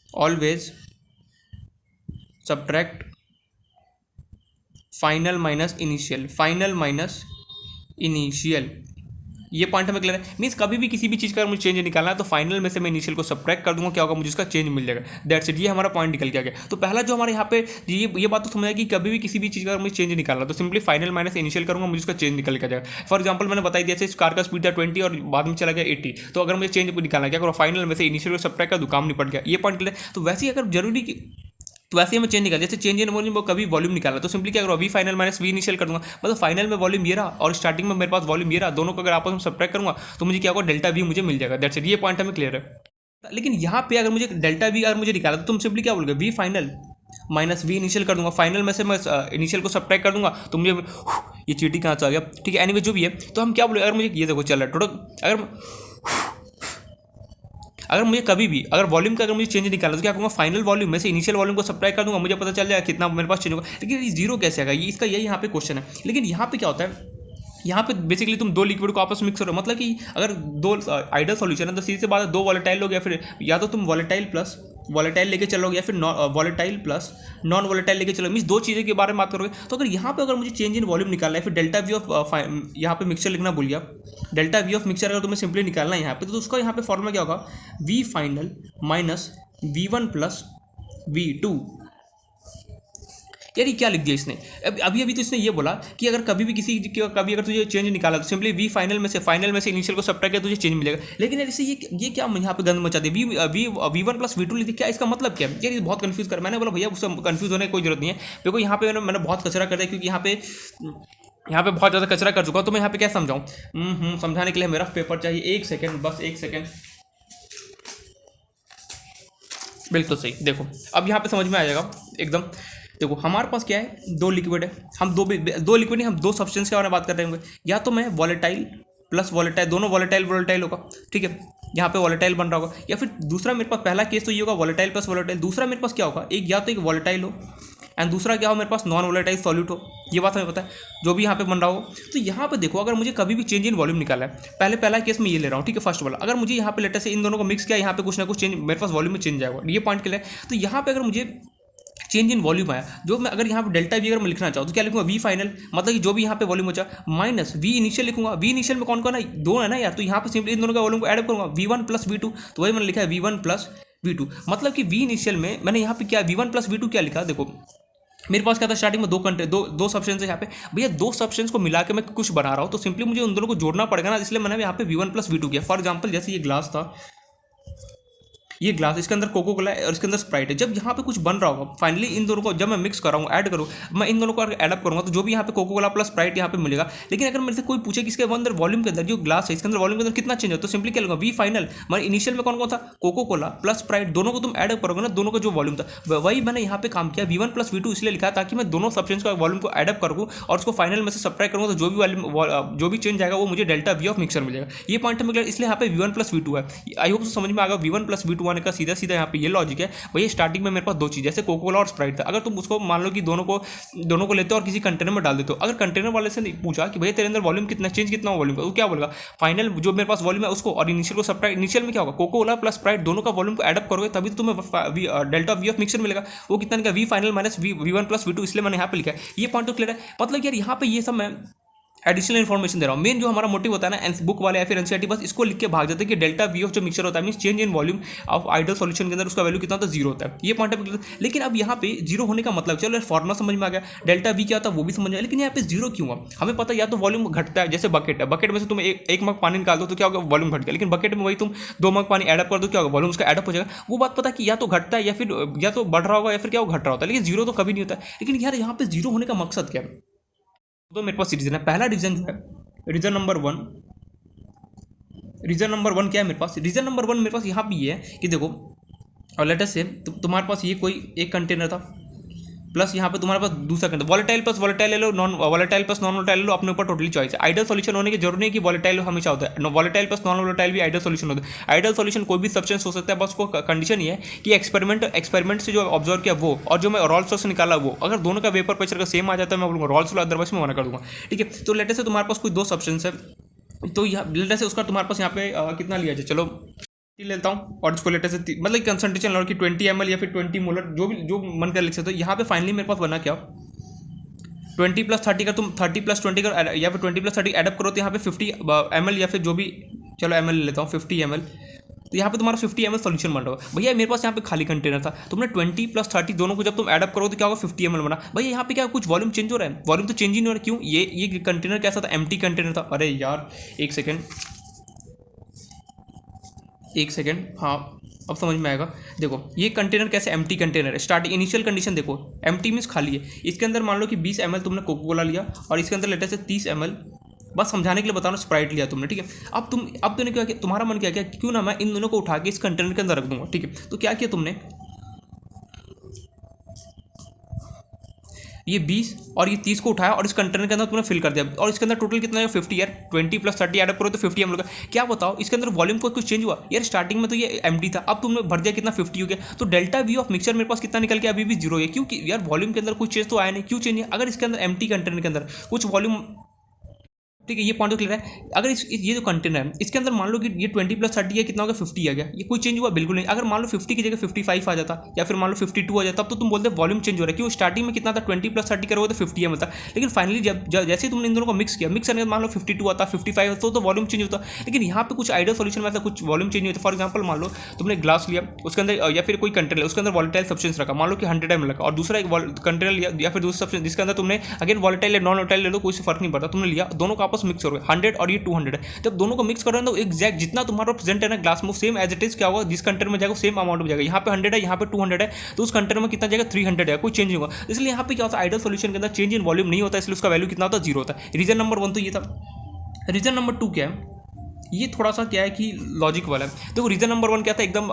always subtract final minus initial. ये पॉइंट हमें क्लियर है। मीन्स कभी भी किसी भी चीज़ का मुझे चेंज निकालना है तो फाइनल में से मैं इनिशियल को सब्ट्रैक्ट कर दूंगा, क्या होगा मुझे उसका चेंज मिल जाएगा, दैट्स इट। ये हमारा पॉइंट निकल के आ गया। तो पहला जो हमारे यहाँ पे ये बात तो समझा कि कभी भी किसी भी चीज़ का मुझे चेंज निकालना तो सिंपली फाइनल माइनस इनिशियल करूँगा, मुझे उसका चेंज निकल के आ जाएगा। फॉर एग्जाम्पल मैंने बताई दिया, जैसे कार का स्पीड था 20 और बाद में चला गया 80, तो अगर मुझे चेंज निकालना क्या करो, फाइनल में से इनिशियल को सब्ट्रैक्ट कर दूँ, काम निपट गया। ये पॉइंट क्लियर। तो वैसे ही अगर जरूरी तो वैसे ही हमें चेंज निकाल, जैसे चेंज इन वॉल्यूम वो कभी वॉल्यूम निकाला तो सिंपली क्या करो, V final minus V initial कर दूंगा। मतलब फाइनल में वॉल्यूम ये रहा और स्टार्टिंग में मेरे पास वॉल्यूम ये रहा, दोनों को अगर आपस में सब्ट्रैक्ट करूंगा तो मुझे क्या होगा, डेल्टा वी मुझे मिल जाएगा, दैट्स इट। ये पॉइंट हमें क्लियर है। लेकिन यहाँ पे अगर मुझे डेल्टा वी अगर मुझे निकाला तो तुम सिंपली क्या बोलोगे, V final minus V initial कर दूंगा, फाइनल में से मैं इनिशियल को सब्ट्रैक्ट कर दूंगा तो मुझे ये चीटी कहाँ से आ गया, ठीक है एनीवे जो भी है। तो हम क्या बोले, अगर मुझे ये देखो चल रहा है टोटल, अगर मुझे कभी भी अगर वॉल्यूम का अगर मुझे चेंज निकालना तो क्या करूँगा, फाइनल वॉल्यूम में से इनिशियल वॉल्यूम को सब्ट्रैक्ट कर दूंगा, मुझे पता चल जाएगा कितना मेरे पास चेंज होगा। लेकिन ये जीरो कैसे आएगा, ये इसका यही यहाँ पे क्वेश्चन है। लेकिन यहाँ पे क्या होता है, यहाँ पे बेसिकली तुम दो लिक्विड को आपस में मिक्स करो, मतलब कि अगर दो आइडियल सॉल्यूशन है तो सीधे से बात है दो वॉलेटाइल लोग, या फिर या तो तुम वॉलेटाइल प्लस वॉलेटाइल लेके चलोगे या फिर वॉलेटाइल प्लस नॉन वॉलेटाइल लेके चलोगे, मीन्स दो चीज़ों के बारे में बात करोगे। तो अगर यहाँ पे अगर मुझे चेंज इन वॉल्यूम निकालना है, फिर डेल्टा वी ऑफ यहाँ पे मिक्सचर लिखना भूल गया, डेल्टा वी ऑफ मिक्सचर अगर तुम्हें सिंपली निकालना है यहाँ पे, तो उसका यहाँ पे फॉर्मूला क्या होगा, we final minus V1 plus V2। यार ये क्या लिख दिया इसने, अभी तो इसने ये बोला कि अगर कभी भी कभी अगर तुझे चेंज निकाला तो सिंपली वी फाइनल में से इनिशियल को सबट्रैक्ट किया तुझे चेंज मिलेगा। लेकिन यार इससे ये क्या यहाँ पे गंद मचा दे, V1 प्लस V2 लिख दिया, क्या इसका मतलब क्या है यार, ये बहुत कंफ्यूज कर। मैंने बोला भैया उससे कंफ्यूज होने की कोई जरूरत नहीं है, क्योंकि यहाँ पे मैंने बहुत कचरा कर दिया, क्योंकि यहाँ पे बहुत ज़्यादा कचरा कर चुका हूँ। तो मैं यहाँ पे क्या समझाऊँ, समझाने के लिए मेरा पेपर चाहिए, एक सेकेंड, बस एक सेकेंड। बिल्कुल सही, देखो अब यहाँ पे समझ में आ जाएगा एकदम। देखो हमारे पास क्या है, दो लिक्विड है, हम दो लिक्विड नहीं, हम दो सब्सटेंस के बारे में बात कर रहे होंगे। या तो मैं वॉलेटाइल प्लस वॉलेटाइल, दोनों वॉलेटाइल होगा, ठीक है, यहाँ पे वॉलेटाइल बन रहा होगा। या फिर दूसरा मेरे पास, पहला केस तो ये होगा वॉलेटाइल प्लस वॉलेटाइल, दूसरा मेरे पास क्या होगा, एक या तो एक वॉलेटाइल हो एंड दूसरा क्या हो मेरे पास नॉन वॉलेटाइल सॉल्यूट हो। ये बात हमें पता है, जो भी यहाँ पे बन रहा हो। तो यहाँ पे देखो अगर मुझे कभी भी चेंज इन वॉल्यूम निकाला है, पहला केस में ये ले रहा हूँ, ठीक है, फर्स्ट वाला। अगर मुझे यहाँ पे लेटर से इन दोनों को मिक्स किया, यहाँ पे कुछ ना कुछ चेंज मेरे पास वॉल्यूम में चेंज आएगा, ये पॉइंट के लिए। तो यहाँ पे अगर मुझे चेंज इन वॉल्यूम आया, जो मैं अगर यहाँ पे डेल्टा वी अगर मैं लिखना चाहूँ तो क्या लिखूंगा, वी फाइनल, मतलब कि जो भी यहाँ पे वॉल्यूम बचा, माइनस वी इनिशियल लिखूंगा। वी इनिशियल में कौन कौन है, दो है ना यार, तो यहाँ पे सिंपली इन दोनों का वॉल्यूम को ऐड करूंगा, V1 प्लस V2। तो वही मैंने लिखा है V1 प्लस V2, मतलब कि वी इनिशियल में मैंने यहाँ पे क्या V1 प्लस V2 क्या लिखा, देखो मेरे पास क्या था स्टार्टिंग में दो सब्सटेंस है यहाँ पे, भैया दो सब्सटेंस को मिला के मैं कुछ बना रहा हूँ, तो सिंपली मुझे उन दोनों को जोड़ना पड़ेगा ना, इसलिए मैंने यहाँ पे V1 प्लस V2 किया। फॉर एग्जाम्पल जैसे ये ग्लास था, ये ग्लास, इसके अंदर कोको कोला है और इसके अंदर स्प्राइट है। जब यहाँ पे कुछ बन रहा होगा, फाइनली इन दोनों को जब मैं मिक्स कर रहा हूँ, ऐड करूँ, मैं इन दोनों को एडअप करूँगा, तो जो भी यहाँ पे कोको कोला प्लस स्प्राइट यहाँ पे मिलेगा। लेकिन अगर मेरे से कोई पूछे कि इसके अंदर वॉल्यूम के अंदर जो ग्लास है, इसके अंदर वॉल्यूम के अंदर कितना चेंज है, तो सिंपली क्या लूँगा, वी फाइनल, मैं इनिशियल में कौन कौन था, कोको कोला प्लस स्प्राइट, दोनों को तुम एडअप करोगे ना, दोनों का जो वॉल्यूम था वही मैंने यहाँ पे काम किया। V1 प्लस V2 इसलिए लिखा ताकि मैं दोनों सब्सटेंस का वॉल्यूम को एडअप करूँ और उसको फाइनल में से सब्ट्रैक्ट करूँगा, तो जो भी चेंज आएगा वो मुझे डेल्टा वी ऑफ मिक्सचर मिलेगा। ये पॉइंट में इसलिए यहाँ पे V1 प्लस V2 है। आई होप समझ में आ गया। V1 प्लस V2 आने का सीधा यहाँ पे ये लॉजिक है। वही स्टार्टिंग में मेरे पास दो चीज़, जैसे कोको कोला और स्प्राइट था, अगर तुम उसको मान लो कि दोनों को लेते हो और किसी कंटेनर में डाल देते हो, अगर कंटेनर वाले से पूछा कि भैया तेरे अंदर वॉल्यूम कितना चेंज कितना वॉल्यूम का, वो क्या बोलेगा, फाइनल जो मेरे पास वॉल्यूम है उसको और इनिशियल को सब्ट्रैक्ट, इनिशियल में क्या होगा, कोको कोला प्लस स्प्राइट दोनों का वॉल्यूम को एडअप करोगे तभी तो तुम्हें डेल्टा वी ऑफ मिक्सचर मिलेगा। वो कितना निकला, we final minus V1 plus V2, इसलिए मैंने यहाँ पे लिखा है। ये पॉइंट तो क्लियर है। मतलब यार यहाँ पे ये सब मैं एडिशनल इन्फॉर्मेशन दे रहा हूँ। मेन जो हमारा मोटिव होता है ना बुक वाले या फिर एनसीईआरटी बस इसको लिख के भाग जाते हैं कि डेल्टा वी ऑफ जो मिक्सचर होता है mean change in volume of ideal solution के अंदर उसका वैल्यू कितना होता है, 0 होता है। ये पॉइंट है। लेकिन अब यहाँ पे 0 होने का मतलब, चलो फॉर्मुला समझ में आ गया, डेल्टा वी क्या होता है वो भी समझ आया, लेकिन यहाँ पे 0 क्यों हुआ हमें पता। या तो वॉल्यूम घटता है, जैसे बकेट है, बकेट में से तुम एक मग पानी निकाल दो तो क्या होगा, वॉल्यूम घट गया। लेकिन बकेट में वही तुम 2 मग पानी एडअप कर दो, क्या होगा, वॉल्यूम उसका एडअप हो जाएगा। वो बात पता कि या तो घटता है या तो बढ़ रहा होगा या फिर क्या घट रहा होता है, लेकिन 0 तो कभी नहीं होता है। लेकिन यार यहाँ पे 0 होने का मकसद क्या है, तो मेरे पास रीजन है। पहला रीजन जो है, रीजन नंबर वन क्या है मेरे पास, रीजन नंबर 1 मेरे पास यहाँ पे ये है कि देखो, और लेटेस्ट से तुम्हारे पास ये कोई एक कंटेनर था, प्लस यहाँ पे तुम्हारे पास दूसरा कंटेनर, वॉलेटाइल प्लस वॉलेटाइल ले लो, non volatile plus non volatile ले लो, अपने ऊपर टोटली चॉइस है। आइडियल सॉल्यूशन होने की जरूरत नहीं कि वॉलेटाइल हमेशा होता है, वॉलेटाइल प्लस नॉन वॉलेटाइल भी आइडियल सॉल्यूशन होता है। आइडियल सॉल्यूशन कोई भी सब्सटेंस हो सकता है, बस को कंडीशन ये है कि एक्सपेरिमेंट से जो ऑब्जर्व किया वो और जो मैं रॉल्स से निकाला वो, अगर दोनों का वेपर प्रेशर का सेम आ जाता है मैं बोलूँगा रॉल्स लो, अदरवाइज मैं मना कर दूँगा। ठीक है, तो लेटेस्ट से तुम्हारे पास कोई दो सब्सटेंस है, तो लेटेस्ट से उसका तुम्हारे पास यहाँ पे कितना लिया जाए, चलो लेता हूँ और इसको लेटेस्ट से मतलब कंसंट्रेशन और कि 20 ml या फिर 20 मोलर जो मन कर लिख सकते हो। यहाँ पे फाइनली मेरे पास बना क्या, 20 प्लस 30 का तुम 30 प्लस 20 का या फिर 20 प्लस 30 एडअप करो तो यहाँ पे 50 ml या फिर जो भी, चलो ml ले लेता हूँ 50 ml, तो यहाँ पे तुम्हारा 50 ml सोल्यूशन बन रहा होगा। भैया मेरे पास यहाँ पे खाली कंटेनर था, तुमने 20 प्लस 30 दोनों को जब तुम एडअप करो तो क्या होगा, 50 ml बना। भैया यहाँ पे क्या कुछ वॉल्यूम चेंज हो रहा है, वॉल्यूम तो चेंज ही नहीं हो रहा। क्यों, ये कंटेनर कैसा था, एम्प्टी कंटेनर था। अरे यार एक सेकेंड, हाँ अब समझ में आएगा। देखो ये कंटेनर कैसे एम्प्टी कंटेनर है, स्टार्टिंग इनिशियल कंडीशन देखो, एम्प्टी मीन्स खाली है। इसके अंदर मान लो कि 20 ml तुमने कोको कोला लिया और इसके अंदर लेटेस्ट से 30 ml, बस समझाने के लिए बता रहा हूँ, स्प्राइट लिया तुमने। ठीक है, अब तुमने क्या किया, तुम्हारा मन क्या किया, क्यों ना मैं इन दोनों को उठा के इस कंटेनर के अंदर रख दूंगा। ठीक है, तो क्या किया तुमने, ये 20 और ये 30 को उठाया और इस कंटेनर के अंदर तुमने फिल कर दिया, और इसके अंदर टोटल कितना है, 50 यार। 20 प्लस 30 एड करो तो 50 ml का। क्या बताओ इसके अंदर वॉल्यूम को कुछ चेंज हुआ यार, स्टार्टिंग में तो ये एम्प्टी था, अब तुमने भर दिया कितना, 50 हो गया। तो डेल्टा वी ऑफ मिक्सचर मेरे पास कितना निकल के अभी भी 0 है, क्योंकि यार वॉल्यूम के अंदर कुछ चेंज तो आया नहीं। क्यों चेंज है, अगर इसके अंदर एम्प्टी कंटेनर के अंदर कुछ वॉल्यूम ठीक है, ये पॉइंट तो क्लियर है। अगर ये जो कंटेनर है इसके अंदर मान लो कि ये 20+30 है, कितना हो गया 50 आ गया, ये कोई चेंज हुआ बिल्कुल नहीं। अगर मान लो 50 की जगह 55 आ जाता या फिर मान लो 52 आ जाता, तब तो तुम बोलते वॉल्यूम चेंज हो रहा है। क्यों, स्टार्टिंग में कितना था 20+30 करोगे तो 50 मिलता, लेकिन फाइनली जब जैसे तुमने इन दोनों को मिक्स किया, मिक्स करने मान लो 52 आता 55 आता तो वॉल्यूम चेंज होता। लेकिन यहाँ पे कुछ आइडियल सोल्यूशन में ऐसा कुछ वॉल्यूम चेंज नहीं होता। फॉर एग्जाम्पल मान लो तुमने ग्लास लिया, उसके अंदर या फिर कोई कंटेनर उसके अंदर वॉलेटाइल सब्सटेंस रखा, मान लो कि 100 ml रखा, और दूसरा एक कंटेनर लिया या फिर दूसरा सब्सटेंस जिसके अंदर तुमने अगेन वॉलेटाइल या नॉन वॉलेटाइल ले लो, कोई से फर्क नहीं पड़ता, तुमने लिया, दोनों का आपस मिक्स हो गया 100 और ये 200 है। जब दोनों को मिक्स करोगे तो एग्जैक्ट जितना तुम्हारा प्रेजेंट है ना ग्लास में सेम एज इट इज क्या होगा, जिस कंटेनर में जाएगा सेम अमाउंट में जाएगा। यहाँ पे 100 है, यहाँ पे 200 है, तो उस कंटेनर में कितना जाएगा 300 है, कोई चेंज नहीं होगा। इसलिए यहाँ पे क्या होता है, आइडियल सोल्यूशन के अंदर चेंज इन वॉल्यूम नहीं होता, इसलिए उसका वैल्यू कितना होता है, 0 होता है। रीजन नंबर 1 तो ये था। रीजन नंबर 2 क्या है, ये थोड़ा सा क्या है कि लॉजिक वाला है। देखो रीजन नंबर 1 क्या था, एकदम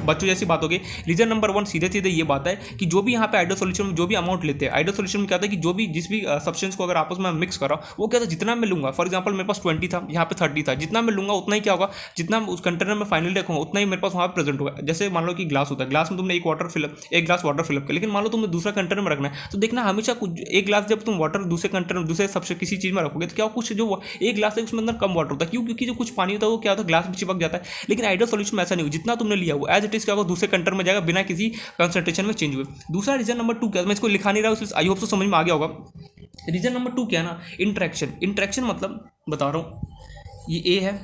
बच्चों जैसी बात होगी। रीजन नंबर 1 सीधे सीधे ये बात है कि जो भी यहाँ पे आइडियल सोल्यूशन में जो भी अमाउंट लेते हैं, आइडियल सोल्यूशन में क्या था कि जो भी जिस भी सब्सटेंस को अगर आपस में मिक्स करा, वो क्या था जितना मैं लूंगा, फॉर एग्जाम्पल मेरे पास 20 था, यहाँ पे 30 था, जितना मैं लूंगा उतना ही क्या होगा, जितना उस कंटेनर में फाइनली रखूंगा उतना ही मेरे पास वहाँ प्रेजेंट होगा। जैसे मान लो कि ग्लास होता है, ग्लास में तुमने एक ग्लास वाटर फिलअप किया, लेकिन मान लो तुमने दूसरा कंटेनर में रखना है, तो देखना हमेशा कुछ एक ग्लास जब तुम वाटर दूसरे कंटेनर दूसरे सबसे किसी चीज़ में रखोगे तो क्या कुछ जो एक ग्लास है उसमें अंदर कम वाटर होता है। क्यों, क्योंकि जो कुछ पानी होता है वो क्या होता है ग्लास में चिपक जाता है। लेकिन आइडियल सॉल्यूशन में ऐसा नहीं हो, जितना तुमने लिया वो एज इट इज क्या होगा दूसरे कंटेनर में जाएगा बिना किसी कंसंट्रेशन में चेंज हुए। दूसरा रीजन नंबर 2 क्या, मैं इसको लिखा नहीं रहा हूँ, आई होप तो समझ में आ गया होगा। रीजन नंबर 2 क्या है ना, इंट्रैक्शन। इंट्रैक्शन मतलब बता रहा हूँ, ये ए है,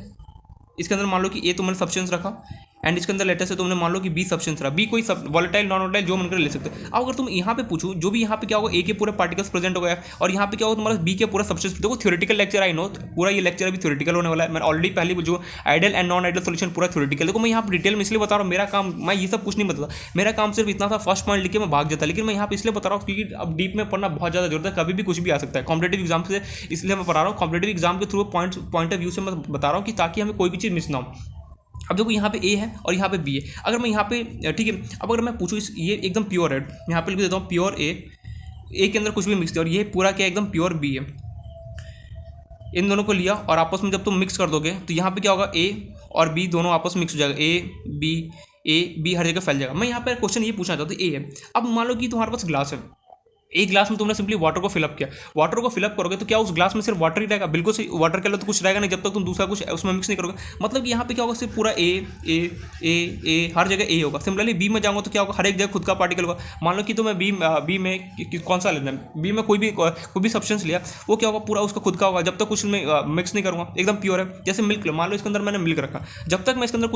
इसके अंदर मान लो कि ए तुमने सब्सटेंस रखा एंड इसके अंदर लेटर से तुमने मान लो कि बी सब्सटेंस रहा, बी कोई वॉलेटाइल नॉन वॉलेटाइल जो मन कर ले सकते हैं। अब अगर तुम यहाँ पे पूछो जो भी यहाँ पे क्या होगा, ए के पूरे पार्टिकल्स प्रेजेंट हो गया और यहाँ पे क्या होगा तुम्हारा बी के पूरा सब्सटेंस। देखो थ्योरेटिकल लेक्चर आई नो, पूरा ये लेक्चर अभी थ्योरेटिकल होने वाला है। मैंने ऑलरेडी पहले जो ideal and non ideal solution पूरा थ्योरेटिकल। देखो मैं यहाँ पर डिटेल में इसलिए बता रहा हूँ, मेरा काम मैं ये सब कुछ नहीं बताता, मेरा काम सिर्फ इतना था फर्स्ट पॉइंट लिख के मैं भाग जाता। लेकिन मैं यहाँ पे इसलिए बता रहा हूँ क्योंकि अब डीप में पढ़ना बहुत ज़्यादा जरूरत है, कभी भी कुछ भी आ सकता है कॉम्पिटेटिव एग्जाम से, इसलिए मैं पढ़ा रहा हूँ कॉम्पिटेटिव एग्जाम के थ्रू पॉइंट ऑफ व्यू से मैं बता रहा हूँ कि ताकि हमें कोई भी चीज़ मिस ना हो। अब देखो यहाँ पे ए है और यहाँ पे बी है, अगर मैं यहाँ पे ठीक है, अब अगर मैं पूछूँ ये एकदम प्योर है, यहाँ पे लिख देता हूँ प्योर ए के अंदर कुछ भी मिक्स किया और ये पूरा क्या एकदम प्योर बी है। इन दोनों को लिया और आपस में जब तुम मिक्स कर दोगे तो यहाँ पे क्या होगा, ए और बी दोनों आपस में मिक्स हो जाएगा, ए बी हर जगह फैल जाएगा। मैं यहाँ पर क्वेश्चन ये पूछना चाहता हूँ, ए है, अब मान लो कि तुम्हारे पास ग्लास है, एक ग्लास में तुमने सिंपली वाटर को फिलअप किया, वाटर को फिलअप करोगे तो क्या उस ग्लास में सिर्फ वाटर ही रहेगा, बिल्कुल सही, वाटर के अलावा तो कुछ रहेगा नहीं जब तक तुम दूसरा कुछ उसमें मिक्स नहीं करोगे। मतलब कि यहाँ पे क्या होगा, सिर्फ पूरा ए हर जगह ए होगा। सिमिलरली बी में जाऊंगा तो क्या होगा, हर एक जगह खुद का पार्टिकल होगा। मान लो कि तुम्हें बी में कौन सा लेना है, बी में कोई भी सब्सटेंस लिया, वो क्या होगा पूरा उसका खुद का होगा जब तक कुछ में मिक्स नहीं करूँगा, एकदम प्योर है। जैसे मिल्क लो, मान लो इसके अंदर मैंने मिल्क रखा, जब तक मैं इसके अंदर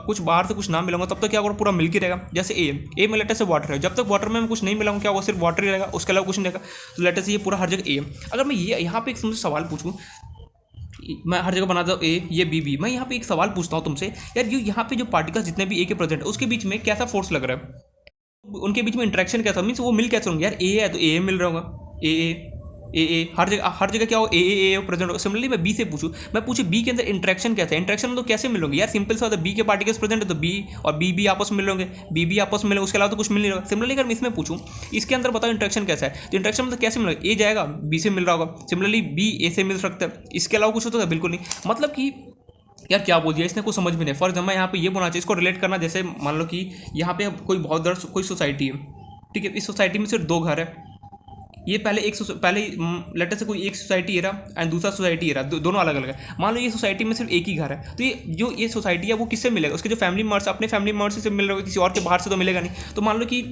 कुछ बाहर से कुछ ना मिलाऊंगा तब तक क्या होगा पूरा मिल्क ही रहेगा। जैसे ए में लेटर से वाटर है, जब तक वाटर में कुछ नहीं मिलाऊंगा क्या होगा, सिर्फ वाटर ही रहेगा, उसके अलावा कुछ नहीं रहेगा। तो लेटर से ये पूरा हर जगह ए है। अगर मैं ये यहाँ पे एक तुमसे सवाल पूछूं, मैं हर जगह बनाता हूँ ए, ये बी, मैं यहाँ पे एक सवाल पूछता हूँ तुमसे, यार ये यहाँ पे जो पार्टिकल्स जितने भी ए के प्रेजेंट है उसके बीच में कैसा फोर्स लग रहा है, उनके बीच में इंट्रैक्शन कैसा, मीन्स वो मिल कैसे होंगे। यार ए है तो ए मिल रहा होगा, ए हर जगह क्या हो, ए प्रेजेंट होगा। सिमिलरली मैं बी से मैं पूछूं बी के अंदर इंट्रैक्शन कैसा है, इंट्रैक्शन तो कैसे मिलोगे यार, सिंपल सा होता है, बी के पार्टिकल्स प्रेजेंट है तो बी और बी आपस में मिल होंगे, बी आपस में मिलेंगे, उसके अलावा तो कुछ मिल नहीं रहा। सिमिलरली अगर मैं इसमें पूछूं इसके अंदर बताओ इंट्रैक्शन कैसा है, तो इंट्रैक्शन मतलब कैसे मिलेगा, ए जाएगा बी से मिल रहा होगा, सिमिलरली बी ए से मिल सकता है, इसके अलावा कुछ होता है बिल्कुल नहीं। मतलब कि यार क्या बोल दिया इसने, कुछ समझ में नहीं। फॉर एग्जाम्पल यहाँ पे ये बोलना चाहिए, इसको रिलेट करना, जैसे मान लो कि यहाँ पे कोई बहुत बड़ा कोई सोसाइटी है, ठीक है, इस सोसाइटी में सिर्फ 2 घर है, ये पहले लेटर से कोई एक सोसाइटी है रहा एंड दूसरा सोसाइटी है रहा, दोनों अलग अलग है। मान लो ये सोसाइटी में सिर्फ एक ही घर है, तो ये सोसाइटी है वो किससे मिलेगा, उसके जो फैमिली मेंबर्स अपने फैमिली मेंबर्स से मिल रहे हो, किसी और के बाहर से तो मिलेगा नहीं। तो मान लो कि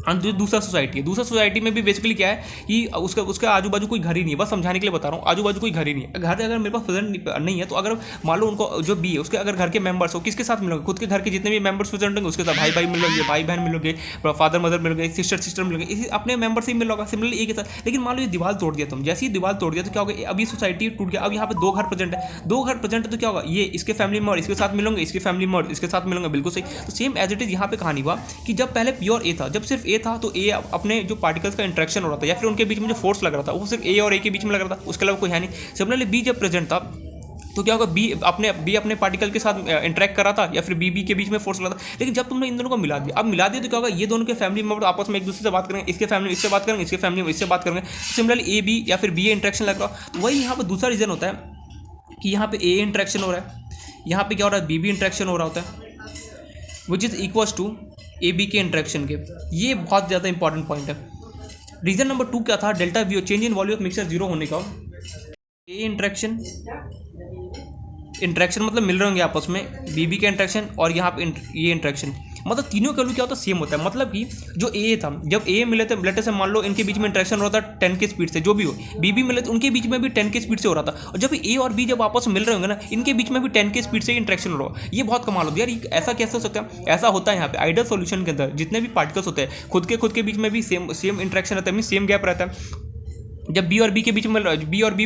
दूसरा सोसाइटी है, दूसरा सोसाइटी में भी बेसिकली क्या है कि उसका आजू बाजू कोई घर ही नहीं है, बस समझाने के लिए बता रहा हूँ, आजू बाजू कोई घर ही नहीं है। घर अगर मेरे पास प्रेजेंट नहीं है तो अगर मान लो उनको जो बी है उसके अगर घर के मेंबर्स हो, किसके साथ मिलोगे, खुद के घर के जितने भी मेंबर्स प्रेजेंट होंगे उसके साथ भाई मिलोगे, भाई बहन मिलोगे, फादर मदर मिलोगे, सिस्टर मिलोगे, इसी अपने मेंबर से ही मिलोगा। सिमिलरली एक के साथ, लेकिन मान लो ये दीवार तोड़ दिया तुम, जैसे ही दीवार तोड़ दिया तो क्या होगा, अभी सोसाइटी टूट गया, अब यहाँ पे 2 घर प्रेजेंट है, 2 घर प्रेजेंट है तो क्या होगा, ये इसके फैमिली मेंबर इसके साथ मिलोगे, इसके फैमिली मेंबर इसके साथ मिलोगे, बिल्कुल सही। तो सेम एज इट इज यहाँ पे कहानी हुआ कि जब पहले प्योर ए था, जब सिर्फ ए था तो ए अपने जो पार्टिकल्स का इंट्रैक्शन हो रहा था या फिर उनके बीच में जो फोर्स लग रहा था वो सिर्फ ए और ए के बीच में लग रहा था, उसके अलावा कोई है नहीं। सिमिलरली बी जब प्रेजेंट था तो क्या होगा, बी अपने पार्टिकल के साथ इंटरेक्ट कर रहा था या फिर बी के बीच में फोर्स लगा था। लेकिन जब तुमने इन दोनों को मिला दिया, अब मिला दिया तो क्या होगा, ये दोनों के फैमिली मेंबर आपस में एक दूसरे से बात करेंगे, इसके फैमिली इससे बात करेंगे, इसके फैमिली इससे बात करेंगे। सिमिलरली ए बी या फिर बी इंट्रैक्शन लग रहा है। तो वही यहाँ पर दूसरा रीजन होता है कि यहाँ पे ए इंट्रैक्शन हो रहा है, यहाँ पे क्या हो रहा है, बी इंट्रैक्शन हो रहा होता है, which is equals to A B के इंट्रैक्शन के। ये बहुत ज़्यादा इंपॉर्टेंट पॉइंट है। रीजन नंबर 2 क्या था, delta V change in volume of mixture 0 होने का। ए इंट्रैक्शन, इंट्रैक्शन मतलब मिल रहे होंगे आपस में, बीबी का इंट्रैक्शन और यहाँ पे ये इंट्रैक्शन, मतलब तीनों का वैल्यू क्या होता है, सेम होता है। मतलब कि जो ए था, जब ए मिले थे लेटर से मान लो इनके बीच में इंट्रैक्शन हो रहा था 10 के स्पीड से, जो भी हो, बीबी मिले तो उनके बीच में भी 10 के स्पीड से हो रहा था, और जब ए और बी जब आपस में मिल रहे होंगे ना, इनके बीच में भी 10 के स्पीड से इंट्रैक्शन हो रहा है। ये बहुत कमाल होता है यार, ऐसा कैसे हो सकता है? ऐसा होता है यहाँ पे आइडियल सॉल्यूशन के अंदर जितने भी पार्टिकल्स होते हैं खुद के बीच में भी सेम इंट्रैक्शन रहता है, सेम गैप रहता है। जब बी और बी के बीच में, बी और बी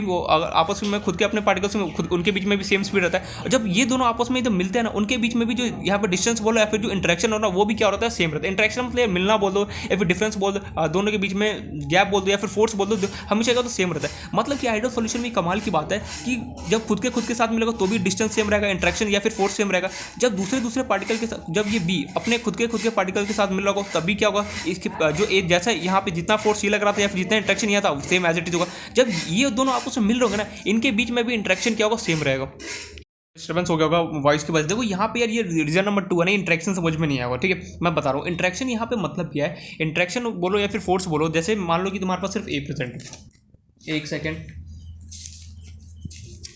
आपस में खुद के अपने पार्टिकल्स में खुद उनके बीच में भी सेम स्पीड रहता है, और जब ये दोनों आपस में जब मिलते हैं ना, उनके बीच में भी जो यहाँ पर डिस्टेंस बोलो या फिर जो इंटरेक्शन हो रहा है वो भी क्या होता है, सेम रहता है। इंटरेक्शन मतलब मिलना बोल दो या फिर डिफरेंस बोल दो, दोनों के बीच में गैप बोल दो या फिर फोर्स बोल दो, हमेशा क्या तो सेम रहता है। मतलब कि आइडियल सॉल्यूशन में कमाल की बात है कि जब खुद के साथ मिलेगा तो भी डिस्टेंस सेम रहेगा, इंटरेक्शन या फिर फोर्स सेम रहेगा। जब दूसरे पार्टिकल के साथ, जब ये बी अपने खुद के पार्टिकल के साथ मिल रहा होगा तभी क्या होगा, इसके जो ए जैसा यहाँ पे जितना फोर्स ये लग रहा था या फिर जितना इंटरेक्शन ये था सेम एज इट इज होगा। जब ये दोनों आपस में मिल रहे होंगे ना, इनके बीच में भी इंटरेक्शन क्या होगा, सेम रहेगा। डिस्टर्बेंस हो गया होगा वॉइस की वजह से। देखो यहाँ पे यार ये रीजन नंबर 2 है ना, इंटरेक्शन समझ में नहीं आएगा, ठीक है मैं बता रहा हूँ। इंटरेक्शन यहाँ पे मतलब क्या है, इंटरेक्शन बोलो या फिर फोर्स बोलो, जैसे मान लो कि तुम्हारे पास सिर्फ ए प्रेजेंट है, एक सेकेंड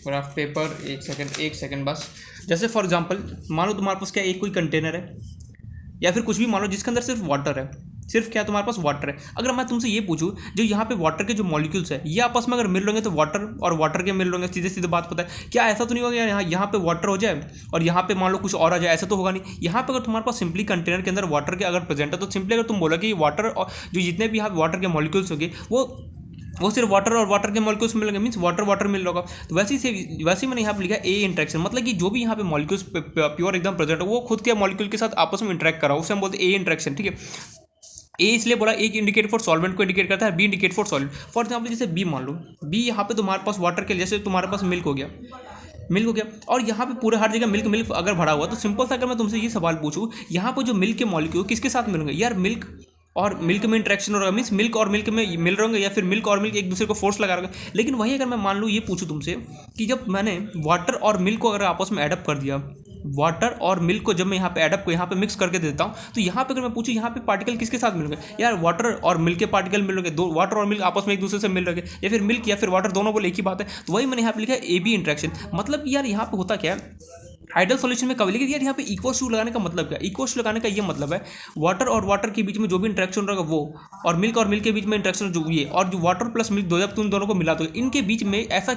ग्राफ पेपर, एक सेकेंड बस। जैसे फॉर एग्जाम्पल मान लो तुम्हारे पास क्या एक कोई कंटेनर है या फिर कुछ भी मान लो जिसके अंदर सिर्फ वाटर है, सिर्फ क्या तुम्हारे पास वाटर है। अगर मैं तुमसे ये पूछूं, जो यहाँ पे वाटर के जो मॉलिक्यूल्स है ये आपस में अगर मिल रहेंगे तो वाटर और वाटर के मिल रहेंगे, सीधे सीधे बात पता है क्या, ऐसा तो नहीं होगा यहाँ पे वाटर हो जाए और यहाँ पे मान लो कुछ और आ जाए, ऐसा तो होगा नहीं। यहाँ पे अगर तुम्हारे पास सिंपली कंटेनर के अंदर वाटर के अगर प्रेजेंट है तो सिंपली अगर तुम बोला कि वाटर और जो जितने भी यहाँ वाटर के मॉलिक्यूल्स होंगे वो सिर्फ वाटर और वाटर के मॉलिक्यूल्स मिलेंगे, मींस वाटर मिल रहा होगा। तो वैसे मैंने यहाँ पे लिखा ए इंट्रैक्शन, मतलब कि जो भी यहाँ पे मॉलिक्यूल्स प्योर एकदम प्रेजेंट है वो खुद के मॉलिक्यूल के साथ आपस में इंटरेक्ट करा, उसे हम बोलते हैं ए इंट्रैक्शन, ठीक है। ए इसलिए बोला, एक इंडिकेट फॉर सॉल्वेंट को इंडिकेट करता है, B indicate for solid. For example जैसे बी मान लो, बी यहाँ पे तुम्हारे पास वाटर के, जैसे तुम्हारे पास मिल्क हो गया और यहाँ पे पूरे हर जगह मिल्क अगर भरा हुआ, तो सिंपल सा अगर मैं तुमसे ये सवाल पूछूं, यहाँ पर जो मिल्क के मॉलिक्यूल किसके साथ मिलेंगे यार, मिल्क और मिल्क में इंट्रैक्शन हो रहा है, मीन्स मिल्क और मिल्क में मिल रहे होंगे या फिर मिल्क और मिल्क एक दूसरे को फोर्स लगा रहे होंगे। लेकिन वहीं अगर मैं मान लूँ ये पूछूं तुमसे कि जब मैंने वाटर और मिल्क को अगर आपस में एडअप कर दिया, वाटर और मिल्क को जब मैं यहाँ पे एडअप को यहाँ पे मिक्स करके देता हूँ, तो यहाँ पे अगर मैं पूछूं यहाँ पे पार्टिकल किसके साथ मिलेंगे यार, वाटर और मिल्क के पार्टिकल मिल रहे, दो वाटर और मिल्क आपस में एक दूसरे से मिल रहे, या फिर मिल्क या फिर वाटर दोनों बोले एक ही बात है। तो वही मैंने यहाँ पे लिखा है ए बी इंट्रैक्शन। मतलब यार यहाँ पे होता क्या है आइडियल सॉल्यूशन में कभी, लेकिन यार यहाँ पे इक्वल्स टू लगाने का मतलब क्या, इक्वल्स टू लगाने का ये मतलब है वाटर और वाटर के बीच में जो भी इंटरेक्शन रहेगा वो, और मिल्क के बीच में इंटरेक्शन जो ये, और जो वाटर प्लस मिल्क दो जब तुम दोनों को मिला दो, इनके बीच में ऐसा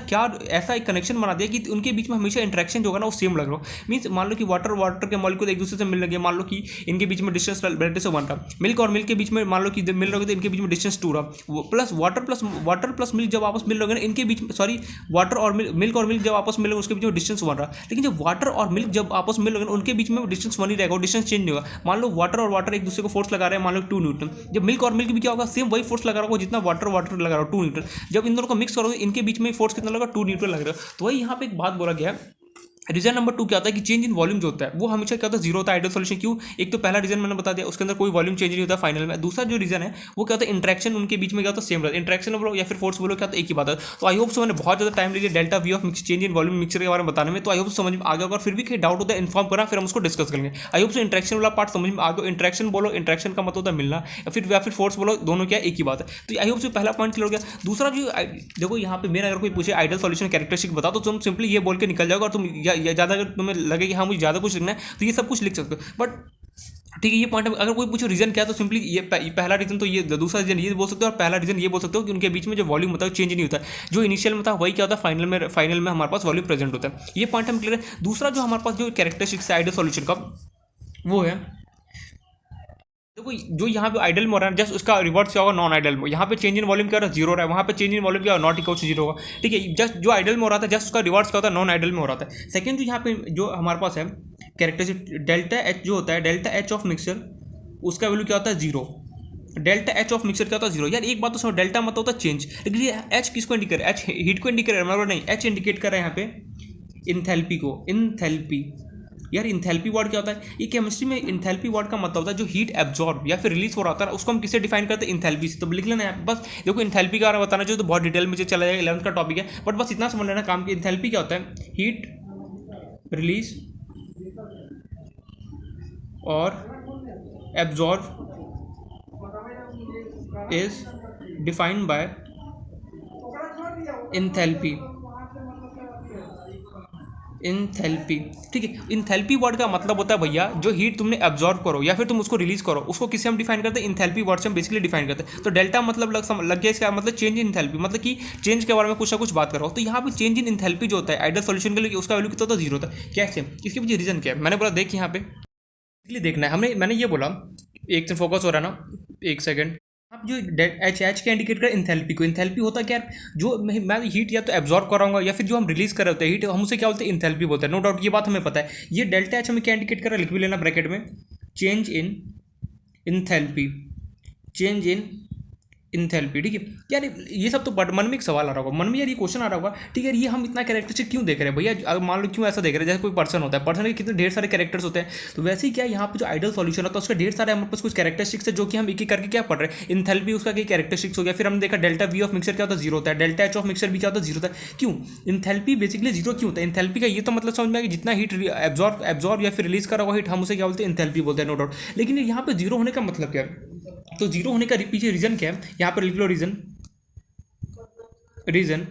एक कनेक्शन बना दिया कि उनके बीच में हमेशा इंटरेक्शन जो होगा ना वो सेम लग रहा हो। मीन्स मान लो कि वाटर वाटर के मॉलिक्यूल एक दूसरे से मिल लगे, मान लो कि इनके बीच में डिस्टेंस ब्रेड से 1 रहा, मिल्क और मिल्क के बीच में मान लो कि मिल रहे तो इनके बीच में डिस्टेंस 2 रहा, प्लस वाटर प्लस मिल्क जब आपस मिल रहे ना इनके बीच में, सॉरी वाटर और मिल्क जब आपस मिल रहे उसके बीच में डिस्टेंस 1 रहा। लेकिन जब वाटर और मिल्क जब आपस मिल रहे उनके बीच में डिस्टेंस 1 ही रहेगा, डिस्टेंस चेंज नहीं होगा। मान लो वाटर और वाटर एक दूसरे को फोर्स लगा रहे हैं, मान लो 2 न्यूटन, जब मिल्क और मिल्क भी क्या होगा, सेम वही फोर्स लगा रहा होगा जितना वाटर लगा रहा हो 2 न्यूटन। जब इन दोनों को मिक्स करोगे इनके बीच में फोर्स कितना लगा, 2 न्यूटन लग रहा है। तो वही यहाँ पे एक बात बोला गया है, रीजन नंबर 2 क्या होता है कि चेंज इन वॉल्यूम जो होता है वो हमेशा क्या होता है, जीरो होता है आइडियल सॉल्यूशन। क्यों, एक तो पहला रीजन मैंने बता दिया, उसके अंदर कोई वॉल्यूम चेंज नहीं होता फाइनल में। दूसरा जो रीजन है वो क्या होता है, इंट्रैक्शन उनके बीच में क्या होता है, सेम रहता है। इंट्रैक्शन बोलो या फिर फोर्स बोलो क्या होता है, एक ही बात है। तो आई होप सो मैंने बहुत ज़्यादा टाइम लिया delta V of change in volume mixture के बारे में बताने में, तो आई होप समझ में आ गया होगा। फिर भी कहीं डाउट होता है इन्फॉर्म करा, फिर हम उसको डिस्कस करेंगे। आई होप सो इंट्रैक्शन वाला पार्ट समझ में आ गया। इंट्रैक्शन बोलो, इंट्रैक्शन का मतलब होता है मिलना, या फिर फोर्स बोलो, दोनों क्या एक ही बात है। तो आई होप सो पहला पॉइंट क्लियर हो गया। दूसरा जो देखो यहाँ पे मेरा अगर कोई पूछे आइडियल सॉल्यूशन कैरेक्टरिस्टिक बताओ, तो तुम सिंपली ये बोल के निकल जाओगे, और तुम ज़्यादा अगर तुम्हें लगे कि हाँ मुझे ज़्यादा कुछ लिखना है तो ये सब कुछ लिख सकते हो। बट ठीक है, ये पॉइंट अगर कोई पूछो रीजन क्या है, तो सिंपली ये पहला रीजन तो ये, दूसरा रीजन ये बोल सकते हो, और पहला रीजन ये बोल सकते हो कि उनके बीच में जो वॉल्यूम होता है चेंज नहीं होता है। जो इनिशियल में था वही क्या होता है, फाइनल में हमारे पास वॉल्यूम प्रेजेंट होता है। ये पॉइंट हम क्लियर है। दूसरा जो हमारे पास जो कैरेक्टरिस्टिक्स है आइडियल सॉल्यूशन का वो है, देखो जो यहाँ पे आइडल में हो रहा है जस्ट उसका रिवर्स क्या होगा नॉन आइडल में। यहाँ पे चेंज इन वॉल्यूम क्या हो रहा है, 0 रहा है, वहाँ पे चेंज इन वॉल्यूम क्या हो, नॉट इक्वल टू 0 होगा। ठीक है, जस्ट जो आइडल में हो रहा था जस्ट उसका रिवर्स क्या होता है, नॉन आइडल में हो रहा था। सेकंड जो यहाँ पे जो हमारे पास है कैरेक्टरिस्टिक डेल्टा एच जो होता है, डेल्टा एच ऑफ मिक्सचर, उसका वैल्यू क्या होता है 0। डेल्टा एच ऑफ मिक्सचर क्या होता है 0। यार एक बात तो समझो, डेल्टा मतलब होता है चेंज, लेकिन ये एच किसको इंडिकेट, एच हीट को इंडिकेट मतलब नहीं, एच इंडिकेट कर रहा है यहाँ पे इंथैल्पी को। इंथैल्पी, यार इंथैल्पी वर्ड क्या होता है, ये केमिस्ट्री में इंथैल्पी वर्ड का मतलब होता है जो हीट एब्जॉर्ब या फिर रिलीज हो रहा है उसको हम किससे डिफाइन करते हैं, इंथैल्पी से। तो लिख लेना है बस। देखो इंथैल्पी का बारे में बताना जो तो बहुत डिटेल में चला जाएगा, 11th का टॉपिक है, बट बस इतना समझ लेना काम की इंथैल्पी क्या होता है, हीट रिलीज और absorb is defined by enthalpy. Enthalpy, ठीक है। इंथैल्पी वर्ड का मतलब होता है भैया जो हीट तुमने एब्जॉर्ब करो या फिर तुम उसको रिलीज करो, उसको किससे हम डिफाइन करते हैं, इंथैल्पी वर्ड से हम बेसिकली डिफाइन करते हैं। तो डेल्टा मतलब लग गया इसका मतलब चेंज इन इंथैल्पी, मतलब कि चेंज के बारे में कुछ ना कुछ बात करो। तो यहाँ पे चेंज इन इंथैल्पी जो होता है आइडियल सॉल्यूशन के लिए उसका वैल्यू कितना होता है, 0 होता है। कैसे, इसके पीछे रीजन क्या है, मैंने बोला देख यहाँ पे इसलिए देखना है हमने, मैंने ये बोला एक से फोकस हो रहा है ना, एक सेकंड। आप जो एच के इंडिकेट कर इंथैल्पी को, इंथैल्पी होता है क्या, जो मैं हीट या तो एब्जॉर्ब कराऊंगा या फिर जो हम रिलीज कर रहे होते हैं हीट, हम उसे क्या बोलते हैं, इंथैल्पी बोलते हैं। नो डाउट ये बात हमें पता है। ये डेल्टा एच हमें क्या इंडिकेट कर रहा है, लिख भी लेना ब्रैकेट में, change in enthalpy, change in enthalpy, ठीक है। यार ये सब तो मन में एक सवाल आ रहा होगा, मन में यार ये क्वेश्चन आ रहा होगा, ठीक है ये हम इतना कैरेक्टरिस्टिक क्यों देख रहे हैं भैया, अगर मान लो क्यों ऐसा देख रहे हैं, जैसे कोई पर्सन होता है, पर्सन के कितने ढेर सारे कैरेक्टर्स होते हैं, तो वैसे ही क्या यहाँ पे जो आइडियल सॉल्यूशन होता है उसका ढेर सारे हमारे पास कुछ कैरेक्टरिस्टिक्स है जो कि हम एक एक करके क्या पढ़ रहे हैं। इंथैल्पी उसका क्या कैरेक्टरिस्टिक्स हो गया, फिर हमने देखा डेल्टा वी ऑफ मिक्सर क्या होता है, 0 होता है, डेल्टा एच ऑफ मिक्सर भी क्या होता है, 0 होता है। क्यों इंथैल्पी बेसिकली 0 क्यों होता है, इंथैल्पी का ये तो मतलब समझ में आया कि जितना हीट एब्जॉर्ब या फिर रिलीज करा हुआ हीट हम उसे क्या बोलते हैं, इंथैल्पी बोलते हैं, नो डाउट। लेकिन यहाँ पे 0 होने का मतलब क्या है, तो 0 होने का पीछे रीजन क्या है, यहाँ पर लिख लो रीजन, रीजन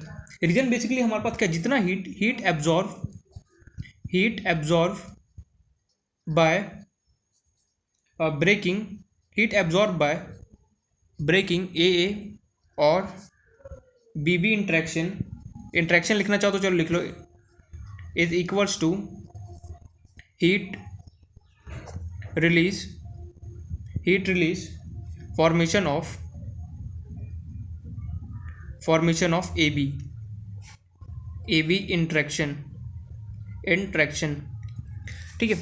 बेसिकली हमारे पास क्या, जितना heat absorb by breaking, heat absorb by breaking A और बी इंट्रैक्शन लिखना चाहो तो चलो लिख लो, is equals to heat release formation of A B interaction, ठीक है।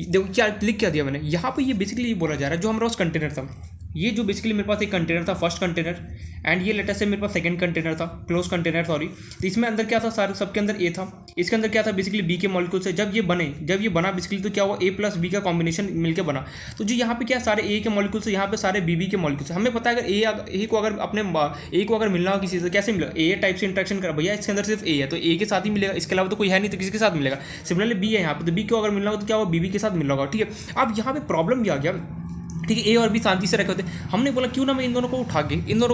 देखो क्या लिख क्या दिया मैंने यहाँ पे, ये बेसिकली ये बोला जा रहा है जो हमारा उस कंटेनर था, ये जो बेसिकली मेरे पास एक कंटेनर था, फर्स्ट कंटेनर, एंड ये लेटर से मेरे पास सेकंड कंटेनर था, क्लोज कंटेनर सॉरी। तो इसमें अंदर क्या था, सारे सबके अंदर ए था, इसके अंदर क्या था बेसिकली बी के मॉलिक्यूल से जब ये बना बेसिकली तो क्या हुआ, ए प्लस बी का कॉम्बिनेशन मिलकर बना। तो जो यहाँ पे क्या सारे ए के मॉलिक्यूल से, यहाँ पे सारे बी के मॉलिक्यूल से, हमें पता है अगर ए को अगर मिलना हो किसी से कैसे मिलेगा, ए टाइप से इंट्रैक्शन करा भैया, इसके अंदर सिर्फ ए है तो ए के साथ ही मिलेगा, इसके अलावा तो कोई है नहीं तो किसी के साथ मिलेगा। सिमिलरली बी है यहाँ पे, तो बी को अगर मिलना होगा तो क्या होगा, बी के साथ मिलना होगा, ठीक है। अब यहाँ पे प्रॉब्लम क्या आ गया, ठीक है, ए और बी शांति से रखे होते, हमने बोला क्यों ना मैं इन दोनों को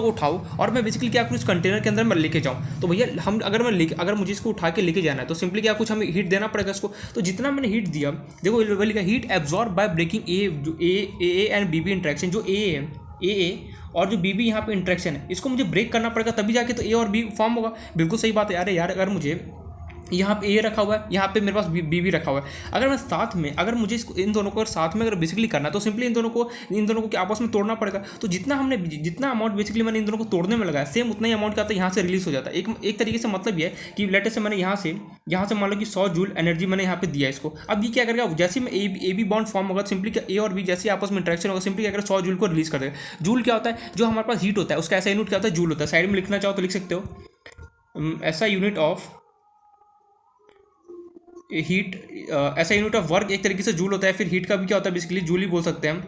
उठाऊँ और मैं बेसिकली क्या करूँ, इस कंटेनर के अंदर मैं लेके जाऊँ। तो भैया हम अगर मुझे इसको उठा के लेके जाना है तो सिंपली क्या कुछ हमें हीट देना पड़ेगा इसको। तो जितना मैंने हीट दिया, देखो लिखा heat absorb by breaking A and B interaction, जो ए और जो बी यहाँ पे इंट्रैक्शन है इसको मुझे ब्रेक करना पड़ेगा तभी जाके तो ए और बी फॉर्म होगा। बिल्कुल सही बात है। अरे यार अगर मुझे यहाँ पे ए रखा हुआ है, यहाँ पे मेरे पास बी भी रखा हुआ है, अगर मैं साथ में अगर मुझे इसको इन दोनों को साथ में अगर बेसिकली करना है तो सिंपली इन दोनों को आपस में तोड़ना पड़ेगा। तो जितना अमाउंट बेसिकली मैंने इन दोनों को तोड़ने में लगाया सेम उतना ही अमाउंट क्या आता है यहाँ से रिलीज हो जाता है। एक तरीके से मतलब ये है कि लेटर से मैंने यहाँ से मान लो कि 100 जूल एनर्जी मैंने यहाँ पे दिया इसको। अब ये क्या करेगा, जैसे में ए बी बॉन्ड फॉर्म होगा सिंपली क्या ए और बी जैसे आपस में इंट्रैक्शन होगा सिंपली क्या करेगा 100 जूल को रिलीज कर देगा। जूल क्या होता है, जो हमारे पास हीट होता है उसका ऐसा यूनिट क्या होता है, जूल होता है। साइड में लिखना चाहो तो लिख सकते हो ऐसा यूनिट ऑफ हीट, ऐसा यूनिट ऑफ वर्क एक तरीके से जूल होता है। फिर हीट का भी क्या होता है बेसिकली जूल ही बोल सकते हैं हम,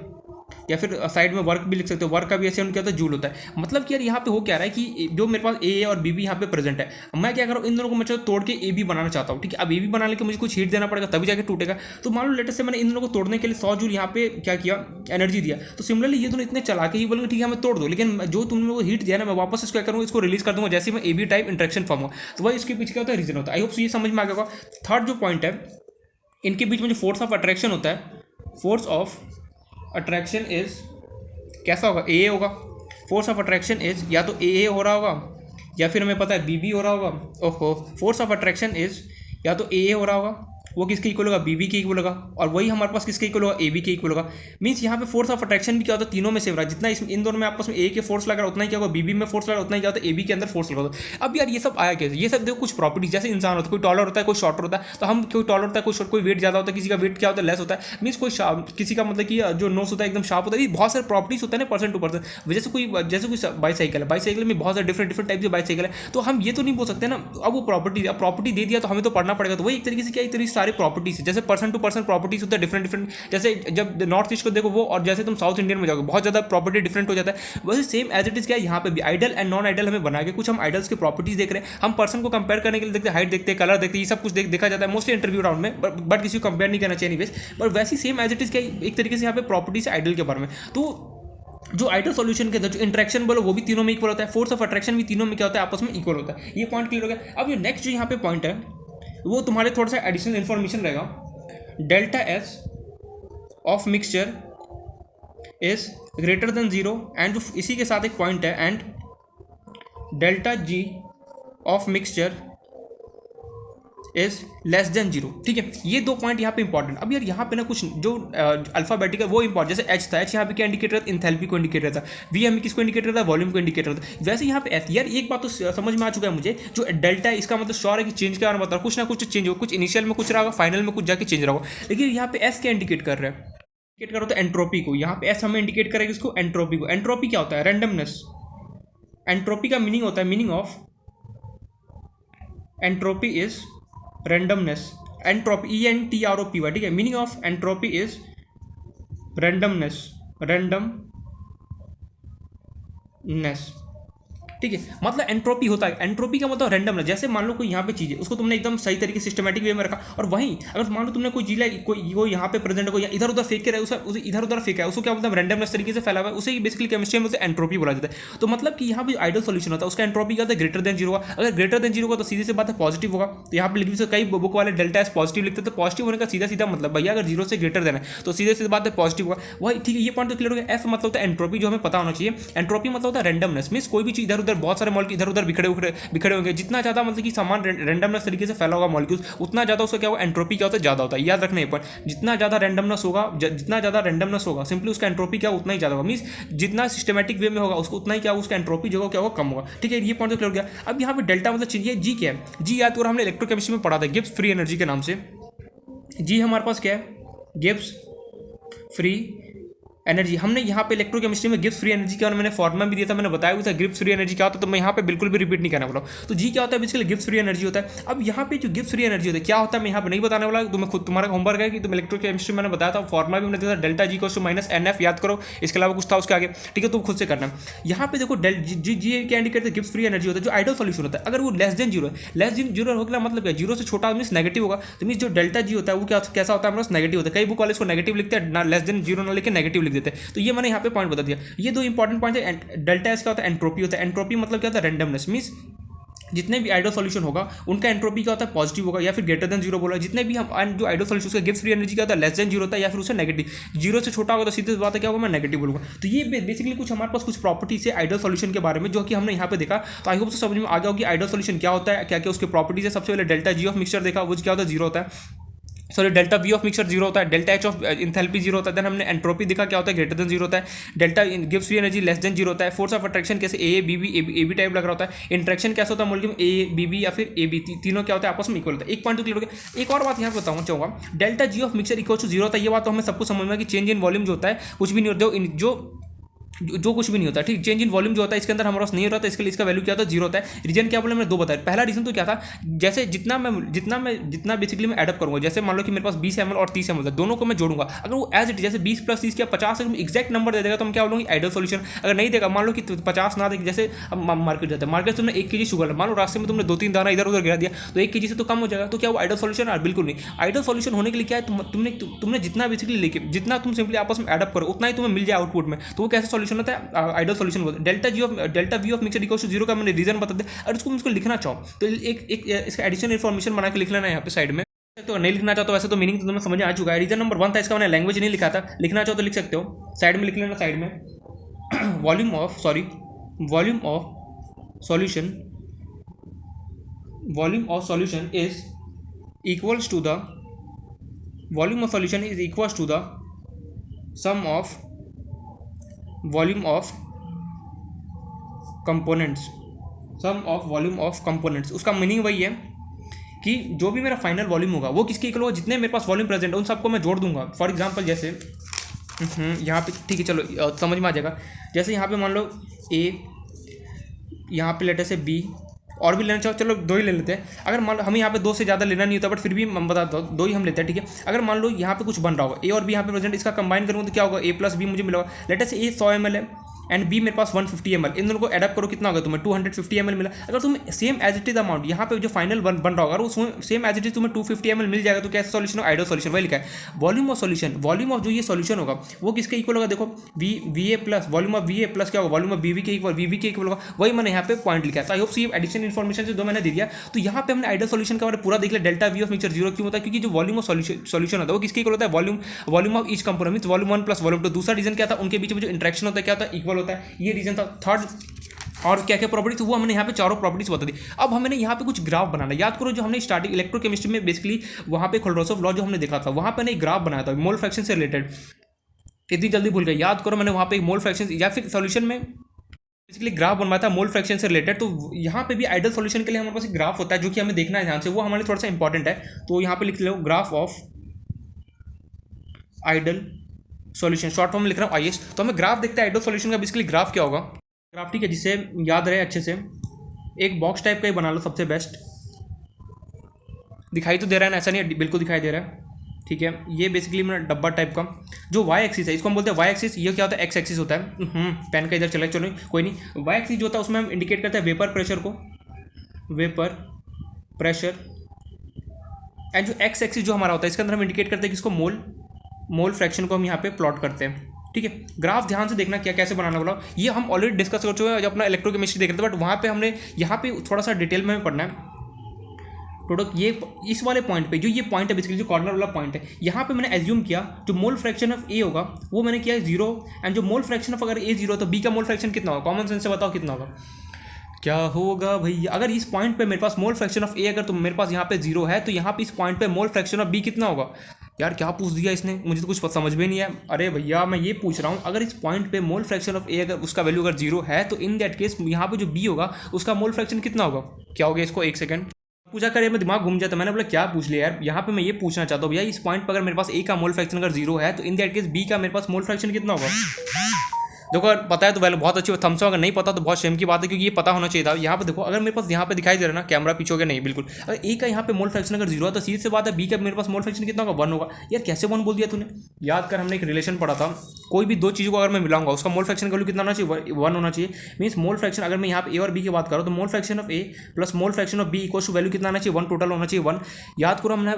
या फिर साइड में वर्क भी लिख सकते हो, वर्क का भी ऐसे यूनिट क्या होता है, जूल होता है। मतलब कि यार यहाँ पे हो क्या रहा है कि जो मेरे पास ए और बी भी यहाँ पे प्रेजेंट है, मैं क्या करूँ इन दोनों को मैं तोड़ के ए बी बनाना चाहता हूँ, ठीक है। अब ए बी बनाने के मुझे कुछ हीट देना पड़ेगा तभी जाके टूटेगा। तो मान लो लेटर से मैंने इन दोनों को तोड़ने के लिए 100 जूल यहाँ पे क्या किया, एनर्जी दिया। तो सिमिलरली ये दोनों इतने चला के ही बोलेंगे ठीक है मैं तोड़ दो, लेकिन जो तुमने वो हीट दिया ना मैं वापस इसको क्या करूँगा, इसको रिलीज कर दूंगा जैसे मैं A B type interaction form हुआ। तो वही इसके पीछे क्या होता है, रीजन होता है। आई होप ये समझ में आ गया होगा। थर्ड जो पॉइंट है, इनके बीच में जो फोर्स ऑफ अट्रैक्शन होता है, फोर्स ऑफ अट्रैक्शन इज कैसा होगा, ए होगा। फोर्स ऑफ अट्रैक्शन इज या तो ए हो रहा होगा या फिर हमें पता है बी हो रहा होगा। ओहो, फोर्स ऑफ अट्रैक्शन इज या तो ए हो रहा होगा, वो किसके इक्वल होगा, बी के इक्वल होगा, और वही हमारे पास किसके इक्वल होगा, ए बी के इक्वल होगा। मीन्स यहाँ पे फोर्स ऑफ अट्रैक्शन भी क्या होता है, तीनों में से हो रहा है। जितना इन दोनों में आपस में ए के फोर्स लगा रहा है उतना ही क्या होगा, बी में फोर्स लगा उतना ही क्या होता है, ए बी के अंदर फोर्स लगा होता है। अब यार ये सब आया कैसे, ये सब देखो कुछ प्रॉपर्टीज, जैसे इंसान होता है, कोई टॉलर होता है कोई शॉर्टर होता है, तो हम कोई टॉलर होता है कोई शॉर्ट, कोई वेट ज़्यादा होता है, किसी का वेट क्या होता है लेस होता है। मीन्स कोई किसी का मतलब कि जो नोस होता है एकदम शार्प होता है। बहुत सारे प्रॉपर्टीज होते हैं ना पर्सन टू पर्सन। जैसे कोई बाईसाइकिल में बहुत सारे डिफरेंट टाइप के बाईसाइकिल है, तो हम ये तो नहीं बोल सकते ना अब वो प्रॉपर्टी दे दिया तो हमें तो पढ़ना पड़ेगा। तो वही एक तरीके से क्या, एक तरीके से सारे प्रॉपर्टीज है, जैसे पर्सन टू पर्सन प्रॉपर्टीज होता है डिफरेंट। जैसे जब नॉर्थ ईस्ट को देखो वो और जैसे तुम साउथ इंडियन में जाओगे बहुत ज़्यादा प्रॉपर्टी डिफरेंट हो जाता है। वैसे सेम एज इट इज क्या यहाँ पे भी आइडल एंड नॉन आइडल हमें बना के कुछ हम आइडल्स की प्रॉपर्टीज देख रहे हैं। हम पर्सन को कंपेयर करने के लिए देखते हैं, हाइट देखते हैं, कलर देखते हैं, ये सब कुछ देखा जाता है मोस्टली इंटरव्यू राउंड में, बट किसी को कंपेयर नहीं करना चाहिए एनीवेज। बट वैसी सेम एज इट इज क्या एक तरीके से यहाँ पे प्रॉपर्टीज आइडल के बारे में। तो जो आइडल सॉल्यूशन के अंदर जो इंट्रैक्शन बोलो वो भी तीनों में इक्वल होता है, फोर्स ऑफ अट्रैक्शन भी तीनों में क्या होता है आपस में इक्वल होता है। ये पॉइंट क्लियर हो गया। अब ये नेक्स्ट जो यहाँ पे पॉइंट है वो तुम्हारे थोड़ा सा एडिशनल इन्फॉर्मेशन रहेगा। Delta S of mixture is greater then 0 and जो इसी के साथ एक पॉइंट है, and delta G of mixture is less than 0। ठीक है, ये 2 पॉइंट यहाँ पे इंपॉर्टेंट। अब यार यहाँ पे ना कुछ जो अल्फाबेटिक है वो इंपॉर्टेंट, जैसे एच था, एच यहाँ पे क्या इंडिकेट रहता है, इंथैल्पी को इंडिकेट रहता है, वी हमें किसको इंडिकेट रहता है, वॉल्यूम को इंडिकेट रहता है। वैसे यहाँ पे एफ, यार एक बात तो समझ में आ चुका है मुझे, जो डेल्टा है इसका मतलब श्योर है कि चेंज के बारे में बता रहा, कुछ ना कुछ चेंज होगा, कुछ इनिशियल में कुछ रहा होगा, फाइनल में कुछ जाके चेंज रहा होगा। लेकिन यहाँ पे एस क्या इंडिकेट कर रहा है, इंडिकेट कर रहा है एंट्रोपी को। यहाँ पे एस हमें इंडिकेट करेगा इसको, एंट्रोपी को। एंट्रोपी क्या होता है, रैंडमनेस। एंट्रोपी का मीनिंग होता है, meaning of entropy is randomness। Entropy, ENTROPY, ठीक है। Meaning of entropy is randomness, randomness, ठीक है। मतलब एंट्रोपी होता है, एंट्रोपी का मतलब रैंडमनेस। जैसे मान लो कोई यहाँ पे चीज़ है, उसको तुमने एकदम सही तरीके सिस्टमेटिक वे में रखा, और वहीं अगर मान लो तुमने कोई चीज़ कोई यहाँ पे प्रेजेंट को इधर उधर फेंक के रहा है, उसे इधर उधर फेंका है, उसको क्या मतलब रैंडमनेस तरीके से फैला हुआ है, उसे बेसिकली केमिस्ट्री में उसे एंट्रोपी बोला जाता है। तो मतलब कि यहाँ पे आइडियल सोल्यूशन होता है, उसका एंट्रोपी क्या होता है, ग्रेटर देन 0 होगा। अगर ग्रेटर देन 0 होगा तो सीधी सी बात है पॉजिटिव होगा। तो यहाँ पे लिखने से कई बुक वाले डेल्टा एस पॉजिटिव लिखते हैं, तो पॉजिटिव होने का सीधा सीधा मतलब भैया अगर 0 से ग्रेटर देन है तो सीधे सीधी बात है पॉजिटिव होगा। वही ठीक है, ये पॉइंट तो क्लियर हो गया। एफ मतलब होता है एंट्रोपी, जो हमें पता होना चाहिए। एंट्रोपी मतलब होता है रैंडमनेस, मींस कोई भी चीज़ इधर उधर, बहुत सारे मॉलिक्यूल इधर उधर बिखरे होंगे, जितना ज़्यादा मतलब कि समान रैंडमनेस तरीके से फैला होगा मॉलिक्यूल, उतना ज़्यादा उसका क्या होगा, एंट्रोपी क्या होता है, ज़्यादा होता है। याद रखने पर जितना ज़्यादा रैंडमनेस होगा सिंपली उसका एंट्रोपी क्या उतना ही ज़्यादा होगा। मींस जितना सिस्टमेटिक वे में होगा उसको उतना ही क्या, उसका एंट्रोपी जो क्या होगा, कम होगा। ठीक है, ये पॉइंट तो क्लियर हो गया। अब यहाँ पे डेल्टा मतलब चाहिए, जी क्या है, जी याद और हमने इलेक्ट्रोकेमिस्ट्री में पढ़ा था, गिब्स फ्री एनर्जी के नाम से। जी हमारे पास क्या है, गिब्स फ्री एनर्जी। हमने यहाँ पे इलेक्ट्रोकेमिस्ट्री में गिब्स फ्री एनर्जी का मैंने फॉर्मुला भी दिया था, मैंने बताया हुआ था गिब्स फ्री एनर्जी क्या होता है, तो मैं यहाँ पे बिल्कुल भी रिपीट नहीं करने वाला हूँ। तो जी क्या होता है, बेसिकली गिब्स फ्री एनर्जी होता है। अब यहाँ पे जो गिब्स फ्री एनर्जी होता है क्या होता है, मैं यहाँ पे नहीं बताने वाला, तुम्हें खुद तुम्हारा होमवर्क है कि तुम इलेक्ट्रोकेमिस्ट्री मैंने बताया था, फॉर्मुला भी मैंने दिया था, डेल्टा जी को माइनस NF याद करो, इसके अलावा कुछ था उसके आगे, ठीक है, तुम खुद से करना। यहाँ पे देखो जी क्या इंडिकेट है, गिब्स फ्री एनर्जी होता है, जो आइडियल सॉल्यूशन होता है। अगर वो लेस देन 0 है, लेस देन 0 होगा मतलब क्या, 0 से छोटा मीन्स नेगेटिव होगा। तो मीन्स जो डेल्टा जी होता है वो कैसा होता है, हमारे नेगेटिव होता है। कई बुक वाले इसको नेगेटिव लिखते हैं, ना लेस देन 0 ना लेके नेगेटिव लिख देते हैं। तो ये मैंने यहाँ पे पॉइंट बता दिया। ये 2 इंपॉर्टेंट पॉइंट है। डेल्टा एस क्या होता है, एंट्रोपी होता है। एंट्रोपी मतलब क्या होता है, रैंडमनेस। मींस जितने भी आइडियल सॉल्यूशन होगा उनका एंट्रोपी क्या होता है, पॉजिटिव होगा या फिर ग्रेटर देन 0 बोला। जितने भी हम जो आइडियल सॉल्यूशन उसका गिब्स फ्री एनर्जी क्या होता है, लेस देन 0 होता है या फिर उससे नेगेटिव। 0 से छोटा होगा तो सीधे बात है क्या होगा, मैं नेगेटिव बोलूँगा। तो ये बेसिकली कुछ हमारे पास कुछ प्रॉपर्टीज है आइडियल सॉल्यूशन के बारे में, जो कि हमने यहाँ पे देखा। तो आई होप तो समझ में आ गया कि आइडियल सॉल्यूशन क्या होता है, क्या क्या उसके प्रॉपर्टीज है। सबसे पहले डेल्टा जी ऑफ मिक्सचर देखा, वो क्या होता है, 0 होता है। Sorry, delta V of mixture 0 होता है, डेल्टा एच ऑफ इंथैल्पी 0 होता है। देन हमने एंट्रोपी देखा क्या होता है, ग्रेटर देन 0 होता है। Delta Gibbs free energy less than 0 होता है। फोर्स ऑफ अट्रैक्शन कैसे ए बी टाइप लग रहा होता है। इंट्रैक्शन कैसा होता है मॉलिक्यूल ए बी या फिर ए बी, तीनों क्या होता है, आपस में इक्वल होता है। एक पॉइंट क्लियर हो गया। एक और बात यहाँ पे बताऊँ चाहूँगा, delta G of mixture equal to 0 होता है। ये बात तो हमें सबको समझ में कि चेंज इन वॉल्यूम जो होता है कुछ भी नहीं होता, जो कुछ भी नहीं होता, ठीक। चेंज इन वॉल्यूम जो होता है इसके अंदर हमारे पास नहीं होता, इसके लिए इसका वैल्यू क्या होता है, 0 होता है। रीजन क्या बोला मैंने, 2 बताया। पहला रीजन तो क्या था, जैसे जितना बेसिकली मैं एडअप करूंगा, जैसे मान लो कि मेरे पास 20 ml और 30 ml है, दोनों को मैं जोड़ूंगा। अगर वो एज इट जैसे 20 + 30 क्या 50 एक्जैक्ट नंबर दे देगा तो हम क्या बोलूँगी, आइडियल सॉल्यूशन। अगर नहीं देगा, मान लो कि 50 ना दे, जैसे अब मार्केट जाता है, मार्केट से तुमने 1 kg शुगर, मान लो रास्ते में तुमने 2-3 दाना इधर उधर गिरा दिया, तो 1 kg से तो कम हो जाएगा। तो क्या वो आइडियल सॉल्यूशन है, बिल्कुल नहीं। आइडियल सॉल्यूशन होने के लिए क्या है, तुमने जितना बेसिकली लेके जितना तुम सिंपली आपस में एडअप करो उतना ही तुम्हें मिल जाए आउटपुट में। तो वो कैसे सॉल्यूशन होता है, सॉल्यूशन बोलते हैं। Delta V of mixture equal to 0 का मैंने रीजन बता दिया। अगर उसको मुझको लिखना चाहो तो एक इसका एडिशनल इन्फॉर्मेशन बना के लिख लेना है यहाँ पे साइड में। तो नहीं लिखना चाहो तो वैसे तो मीनिंग तो तुम्हें समझ आ चुका है। रीजन नंबर 1 था, इसका मैंने लैंग्वेज नहीं लिखा था, लिखना चाहो तो लिख सकते हो, साइड में लिख लेना, साइड में। Volume of solution is equals to the sum of volume of components. उसका मीनिंग वही है कि जो भी मेरा फाइनल वॉल्यूम होगा वो किसके इक्वल होगा, जितने मेरे पास वॉल्यूम प्रेजेंट है उन सबको मैं जोड़ दूंगा। फॉर एग्जांपल जैसे यहाँ पे, ठीक है चलो समझ में आ जाएगा। जैसे यहाँ पे मान लो ए, यहाँ पे लेटर से बी, और भी लेना चाहो चलो 2 ही ले लेते हैं। अगर मान लो हमें यहाँ पे 2 से ज़्यादा लेना नहीं होता, बट फिर भी मैं बताता हूँ 2 ही हम लेते हैं, ठीक है। अगर मान लो यहाँ पे कुछ बन रहा होगा, ए और बी यहाँ पे प्रेजेंट, इसका कंबाइन करूँगा तो क्या होगा, A + B मुझे मिलेगा। लेटर से ए 100 ml है, एंड बी मेरे पास 150 ml, इन दोनों को एडअप करो कितना होगा तुम्हें 250 ml मिला। अगर तुम्हें same as it is amount यहाँ पे जो फाइनल बन रहा होगा उसमें सेम एज इट इज तुम्हें 250 ml मिल जाएगा, तो कैसा सॉल्यूशन हो, आइडियल सॉल्यूशन। वही लिखा है volume of solution, volume of जो ये सॉल्यूशन होगा वो किसके इक्वल होगा, देखो V A plus volume of V A plus क्या होगा, वॉल्यूम ऑफ बी के इक्वल वी के इक्वल होगा। वही मैंने यहाँ पे पॉइंट लिखा है। आई होप ये एडिशन इन्फॉर्मेशन जो मैंने दे दिया। तो यहाँ पे हमने आइडियल सॉल्यूशन का बारे पूरा देख लिया। Delta V of mixture zero क्यों होता है, क्योंकि जो वॉल्यूम ऑफ सॉल्यूशन होता है वो किसके इक्वल होता है, volume of each component means volume 1 plus volume 2। दूसरा रीजन क्या था, उनके बीच में जो इंटरेक्शन होता है क्या होता है, इक्वल होता है, ये रीजन था। थर्ड और क्या क्या प्रॉपर्टीज, वो हमने यहाँ पे चारों प्रॉपर्टीज बता दी। अब हमें यहाँ पे कुछ ग्राफ बनाना है। याद करो जो हमने स्टार्टिंग इलेक्ट्रोकेमिस्ट्री में बेसिकली वहाँ पे कोलरोसोव लॉ जो हमने देखा था, वहाँ पे एक ग्राफ बनाया था मोल फ्रैक्शन से रिलेटेड। इतनी जल्दी भूल गए, याद करो मैंने वहाँ पे एक मोल फ्रैक्शन या फिर सॉल्यूशन में बेसिकली ग्राफ बनवाया था मोल फ्रैक्शन से रिलेटेड। तो यहाँ पे भी आइडियल सॉल्यूशन के लिए हमारे पास एक ग्राफ होता है जो कि हमें देखना है ध्यान से, वो हमारे लिए थोड़ा सा इंपॉर्टेंट है। तो यहाँ पे लिख लो graph of ideal solution, short form में लिख रहा हूँ आईएस। तो हमें ग्राफ देखते हैं आइडियल सॉल्यूशन का। बेसिकली ग्राफ क्या होगा, ग्राफ ठीक है जिसे याद रहे अच्छे से, एक बॉक्स टाइप का ही बना लो, सबसे बेस्ट दिखाई तो दे रहा है ना, ऐसा नहीं है बिल्कुल दिखाई दे रहा है, ठीक है। ये बेसिकली मेरा डब्बा टाइप का जो वाई एक्सिस है, इसको हम बोलते हैं वाई एक्सिस। ये क्या होता है, एक्स एक्सिस होता है। पेन का इधर चला, चलो कोई नहीं। वाई एक्सिस जो होता है उसमें हम इंडिकेट करते हैं वेपर प्रेशर को, वेपर प्रेशर। एंड जो एक्स एक्सिस जो हमारा होता है इसके अंदर हम इंडिकेट करते हैं किसको, मोल फ्रैक्शन को हम यहाँ पे प्लॉट करते हैं, ठीक है। ग्राफ ध्यान से देखना क्या कैसे बनाना बोला, ये हम ऑलरेडी डिस्कस कर चुके हैं जब अपना इलेक्ट्रोकेमिस्ट्री देख रहे थे, बट वहाँ पे हमने यहाँ पे थोड़ा सा डिटेल में पढ़ना है। प्रोडक्ट ये इस वाले पॉइंट पे जो ये पॉइंट है बेसिकली जो कॉर्नर वाला पॉइंट है, यहाँ पे मैंने एज्यूम किया जो मोल फ्रैक्शन ऑफ ए होगा वो मैंने किया 0। एंड जो मोल फ्रैक्शन ऑफ अगर ए 0 तो बी का मोल फ्रैक्शन कितना होगा, कॉमन सेंस से बताओ कितना होगा, क्या होगा भैया। अगर इस पॉइंट पे मेरे पास मोल फ्रैक्शन ऑफ ए अगर तो मेरे पास यहाँ पे 0 है, तो यहाँ पे इस पॉइंट पे मोल फ्रैक्शन ऑफ बी कितना होगा। यार क्या पूछ दिया इसने, मुझे तो कुछ समझ में नहीं है। अरे भैया मैं ये पूछ रहा हूँ अगर इस पॉइंट पे मोल फ्रैक्शन ऑफ ए अगर उसका वैल्यू अगर 0 है, तो इन दैट केस यहाँ पे जो बी होगा उसका मोल फ्रैक्शन कितना होगा। क्या होगा, इसको एक सेकंड पूछा करे, मैं दिमाग घूम जाता, मैंने बोला क्या पूछ लिया यार। यहाँ पे मैं ये पूछना चाहता हूँ भैया इस पॉइंट पर अगर मेरे पास ए का मोल फ्रैक्शन अगर 0 है, तो इन दैट केस बी का मेरे पास मोल फ्रैक्शन कितना होगा। देखो अगर पता है तो वैल्यू बहुत अच्छी, थम्स अप, अगर नहीं पता तो बहुत शेम की बात है, क्योंकि ये पता होना चाहिए था। यहाँ पे देखो अगर मेरे पास यहाँ पे दिखाई दे रहा है ना, कैमरा पीछे हो गया नहीं बिल्कुल, अगर ए का यहाँ पे मोल फ्रैक्शन अगर 0 है तो सीधी सी बात है बी का मेरे पास मोल फ्रैक्शन कितना होगा, 1 होगा। यार कैसे 1 बोल दिया तूने, याद कर हमने एक रिलेशन पढ़ा था, कोई भी दो चीज़ों को अगर मैं मिलाऊंगा उसका मोल फ्रैक्शन वैल्यू कितना होना चाहिए, 1 होना चाहिए। मीन्स मोल फ्रैक्शन अगर मैं यहाँ पे ए और बी की बात करूँ तो mole fraction of A plus mole fraction of B equal to value कितना आना चाहिए, 1 टोटल होना चाहिए 1। याद करो हमने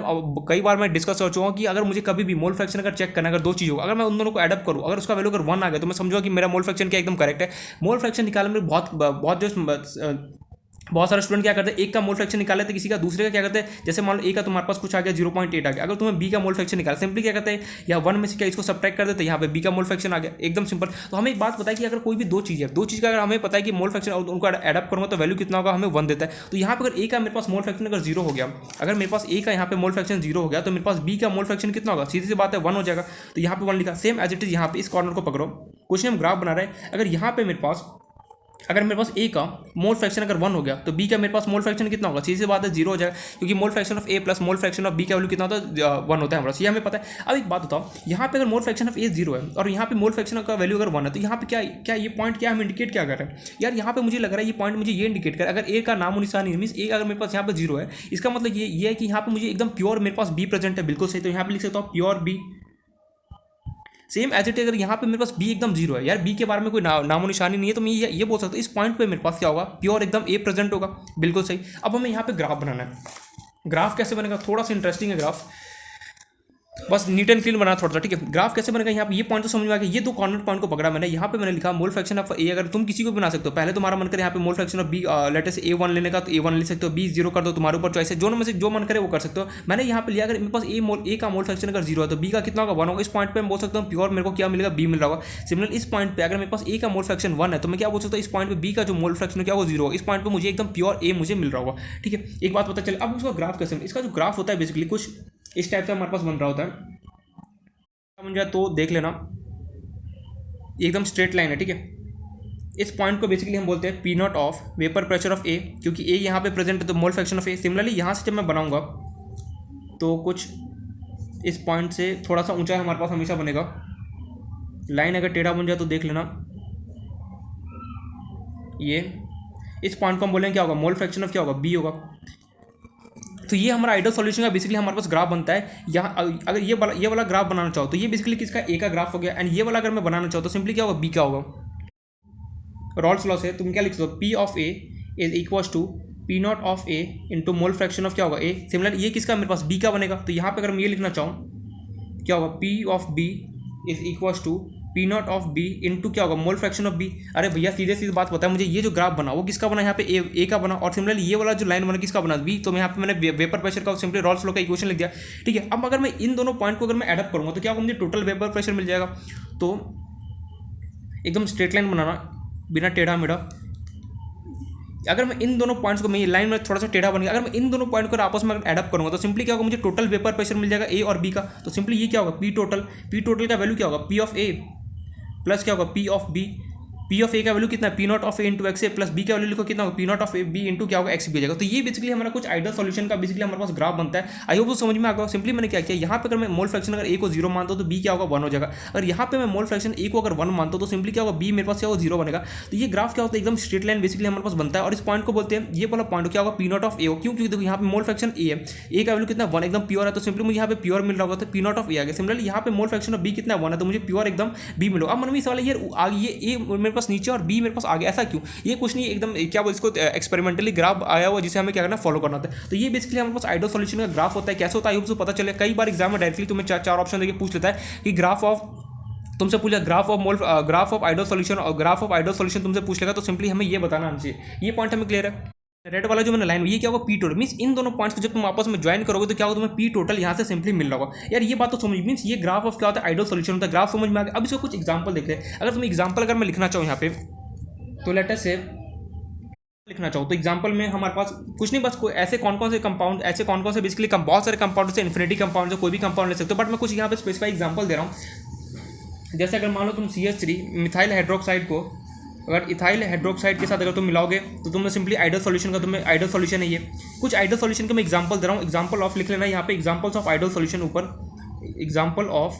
कई बार मैं डिस्कस कर चुका हूँ कि अगर मुझे कभी भी मोल फ्रैक्शन अगर चेक करना अगर दो चीज़ों को अगर मैं उन दोनों को एडअप करूँ, अगर उसका वैल्यू अगर 1 आ गया तो मैं समझूंगा कि मेरा मोल फ्रैक्शन क्या एकदम करेक्ट है। मोल फ्रैक्शन निकालने में बहुत सारे स्टूडेंट क्या करते हैं, एक का मोल फ्रैक्शन निकाल लेते, किसी का दूसरे का क्या करते हैं, जैसे मान लो ए का तुम्हारे पास कुछ आ गया 0.8 आ गया, अगर तुम्हें बी का मोल फ्रैक्शन निकाल सिंपली क्या करते हैं, या 1 में से क्या इसको सब्ट्रैक्ट कर देते हैं, यहाँ पे बी का मोल फ्रैक्शन आ गया, एकदम सिंपल। तो हमें एक बात पता है कि अगर कोई भी दो चीज़ है, दो चीज़ का अगर हमें पता है कि मोल फ्रैक्शन उनको एडअप करूँगा तो वैल्यू कितना होगा, हमें 1 देता है। तो यहाँ पर अगर ए का मेरे पास मोल फ्रैक्शन अगर 0 हो गया, अगर मेरे पास ए का यहाँ पे मोल फ्रैक्शन 0 हो गया, तो मेरे पास बी का मोल फ्रैक्शन कितना होगा, सीधी सी बात है 1 हो जाएगा। तो यहाँ पे 1 लिखा, सेम एज इट इज यहाँ पे इस कॉर्नर को पकड़ो, क्वेश्चन हम ग्राफ बना रहे हैं। अगर यहाँ पे अगर मेरे पास ए का मोल फ्रैक्शन अगर 1 हो गया तो बी का मेरे पास मोल फ्रैक्शन कितना होगा, सीधी सी बात है 0 हो जाएगा, क्योंकि mole fraction of A plus mole fraction of B का वैल्यू कितना होता है, 1 होता है हमारा, ये हमें पता है। अब एक बात बताओ, यहाँ पे अगर मोल फ्रैक्शन ऑफ ए 0 है और यहाँ पे मोल फ्रैक्शन का वैल्यू अगर 1 है, तो यहाँ पे क्या ये पॉइंट क्या हम इंडिकेट क्या कर रहे हैं। यार यहाँ पे मुझे लग रहा है ये पॉइंट मुझे ये इंडिकेट कर, अगर ए का नामो निशान नहीं मीन्स ए अगर मेरे पास यहाँ पे 0 है, इसका मतलब ये है कि यहाँ पे मुझे एकदम प्योर मेरे पास बी प्रेजेंट है, बिल्कुल सही। तो यहाँ पे लिख सकता हूँ pure B, same as it अगर यहाँ पे मेरे पास बी एकदम 0 है, यार बी के बारे में कोई नामो निशानी नहीं है, तो मैं ये बोल सकता हूँ इस पॉइंट पे मेरे पास क्या होगा, प्योर एकदम ए प्रेजेंट होगा, बिल्कुल सही। अब हमें यहाँ पे ग्राफ बनाना है। ग्राफ कैसे बनेगा, थोड़ा सा इंटरेस्टिंग है ग्राफ, बस नीट एंड क्लीन बना थोड़ा सा, ठीक है। ग्राफ कैसे बनेगा, यहाँ पे ये पॉइंट तो समझ में आ गया, ये दो कॉर्नर पॉइंट को पकड़ा मैंने, यहाँ पे मैंने लिखा मोल फ्रैक्शन ऑफ ए, अगर तुम किसी को बना सकते हो, पहले तुम्हारा मन करे यहाँ पे mole fraction of B later से A1 लेने का तो A1 ले सकते हो, बी 0 कर दो, तुम्हारे ऊपर चॉइस है, जो में से जो मन करे वो कर सकते हो। मैंने यहाँ पे लिया अगर मेरे पास ए का मोल फ्रैक्शन अगर 0 है तो बी का कितना होगा, 1 होगा। इस पॉइंट पे मैं बोल सकता हूँ प्योर मेरे को क्या मिलेगा, बी मिल रहा होगा। सिमिलर इस पॉइंट पे अगर मेरे पास ए का मोल फ्रैक्शन 1 है तो मैं क्या बोल सकता हूँ, इस पॉइंट पे बी का जो मोल फ्रैक्शन क्या होगा 0 होगा। इस पॉइंट पे मुझे एकदम प्योर ए मुझे मिल रहा होगा, ठीक है। एक बात पता चले, अब उसका ग्राफ कैसे, इसका जो ग्राफ होता है बेसिकली कुछ इस टाइप से हमारे पास बन रहा होता है, बन जाए तो देख लेना, एकदम स्ट्रेट लाइन है, ठीक है। इस पॉइंट को बेसिकली हम बोलते हैं P naught of vapour pressure of A, क्योंकि ए यहाँ पे प्रेजेंट है तो mole fraction of A. Similarly यहाँ से जब मैं बनाऊंगा तो कुछ इस पॉइंट से थोड़ा सा ऊंचा हमारे पास हमेशा बनेगा, लाइन अगर टेढ़ा बन जाए तो देख लेना, ये इस पॉइंट को हम बोलेंगे क्या होगा, मोल फ्रैक्शन ऑफ क्या होगा, बी होगा। तो ये हमारा आइडियल सॉल्यूशन का बेसिकली हमारे पास ग्राफ बनता है। यहाँ अगर ये वाला ग्राफ बनाना चाहो तो ये बेसिकली किसका, ए का ग्राफ हो गया, एंड ये वाला अगर मैं बनाना चाहूँ तो सिंपली क्या होगा, बी का होगा। रॉल्स लॉ से तुम क्या लिख सकते हो, P of A is equals to P naught of A into mole fraction of क्या होगा ए। सिमिलर ये किसका मेरे पास बी का बनेगा, तो यहाँ पे अगर मैं ये लिखना चाहूँ क्या होगा, P of B is equals to P naught of B into क्या होगा, मोल फ्रैक्शन ऑफ बी। अरे भैया सीधे सीधे बात पता है मुझे, ये जो ग्राफ बना वो किसका बना, यहाँ पे ए का बना, और सिमिलरली ये वाला जो लाइन बना किसका बना, बी। तो मैं यहाँ पे मैंने वेपर प्रेशर का सिंपली रॉल्स लॉ का इक्वेशन लिख दिया, ठीक है। अब अगर मैं इन दोनों पॉइंट को अगर मैं एडअप करूँगा तो क्या होगा, मुझे टोटल वेपर प्रेशर मिल जाएगा। तो एकदम स्ट्रेट लाइन बनाना बिना टेढ़ा मेढ़ा, अगर मैं इन दोनों पॉइंट्स को, मैं ये लाइन में थोड़ा सा टेढ़ा बन गया, अगर मैं इन दोनों पॉइंट को आपस में एडअप करूँगा तो सिंपली क्या होगा, मुझे टोटल वेपर प्रेशर मिल जाएगा ए और बी का। तो सिंपली ये क्या होगा, पी टोटल का वैल्यू क्या होगा, पी ऑफ ए प्लस क्या होगा, P of B. P of A का वैल्यू कितना है, P naught of A into X A, plus B का वैल्यू लिखो कितना होगा, P naught of A B into क्या होगा, एक्स बी जाएगा। तो ये बेसिकली हमारा कुछ आइडियल सॉल्यूशन का बेसिकली हमारे पास ग्राफ बनता है। आई होप वो समझ में आ गया। सिंपली मैंने क्या किया, यहाँ पे अगर मैं मोल फ्रैक्शन अगर ए को 0 मानता हूँ तो बी क्या होगा, 1 हो जाएगा। अगर यहाँ पे मैं मोल फ्रैक्शन ए को अगर 1 मानता हूँ तो सिंपली क्या होगा, बी मेरे पास क्या होगा, 0 बनेगा। तो ये ग्राफ क्या होता है, एकदम स्ट्रेट लाइन बेसिकली हमारे पास बनता है। और इस पॉइंट को बोलते हैं, ये वाला पॉइंट क्या होगा, पी नॉट ऑफ ए हो। क्यों, क्योंकि देखो यहाँ पे मोल फ्रैक्शन ए है, ए का वैल्यू कितना 1, एकदम प्योर है। तो सिंपली मुझे यहाँ पे प्योर मिल रहा होगा, तो पी नॉट ऑफ ए आ गया। सिमिलरली यहाँ पे मोल फ्रैक्शन ऑफ बी कितना 1 है, तो मुझे प्योर एकदम बी मिलेगा। अब मन में सवाल ये आगे, ये ए मेरे पास नीचे और बी मेरे पास आगे, ऐसा क्यों, ये कुछ नहीं, एकदम क्या बोल, इसको एक्सपेरिमेंटली ग्राफ आया हुआ जिसे हमें क्या करना, फॉलो करना होता है। तो ये बेसिकली हमारे पास आइडियल सॉल्यूशन का ग्राफ होता है। कैसे होता है, आई होप पता चले। कई बार एग्जाम में डायरेक्टली तुम्हें चार ऑप्शन देके पूछ लेता है कि ग्राफ ऑफ, तुमसे पूछा ग्राफ ऑफ आइडियल सॉल्यूशन, और ग्राफ ऑफ आइडियल सॉल्यूशन तुमसे पूछ लेगा, तो सिंपली हमें ये बताना आना चाहिए। ये पॉइंट हमें क्लियर है। रेड वाला जो मैंने लाइन, ये क्या होगा, पी टोटल मीन्स इन दोनों पॉइंट्स को जब तुम आपस में ज्वाइन करोगे तो क्या होगा, तुम्हें पी टोटल यहाँ से सिंपली मिल रहा होगा। यार ये बात तो समझ, मीन्स ये ग्राफ ऑफ क्या होता है, आइडियल सॉल्यूशन होता है। ग्राफ समझ में आ गया। अब इसको कुछ एग्जांपल देख ले। अगर तुम एग्जांपल अगर मैं लिखना चाहूँ यहाँ पे, तो लेट अस से लिखना चाहो तो एग्जांपल में हमारे पास कुछ नहीं, बस कोई ऐसे कौन से कंपाउंड, ऐसे कौन से बेसिकली बहुत सारे कंपाउंड से इन्फिनिटी कंपाउंड से कोई भी कंपाउंड ले सकते हो, बट मैं कुछ यहाँ पे स्पेसिफाई एग्जांपल दे रहा हूँ। जैसे अगर मान लो तुम CH3 मिथाइल हाइड्रोक्साइड को अगर इथाइल हाइड्रोक्साइड के साथ अगर तुम मिलाओगे तो तुम्हें सिंपली आइडियल सॉल्यूशन का, तुम्हें आइडियल सॉल्यूशन है ये। कुछ आइडियल सॉल्यूशन के मैं एग्जांपल दे रहा हूँ, एग्जांपल ऑफ लिख लेना यहाँ पे, एग्जांपल्स ऑफ आइडियल सॉल्यूशन ऊपर, एग्जांपल ऑफ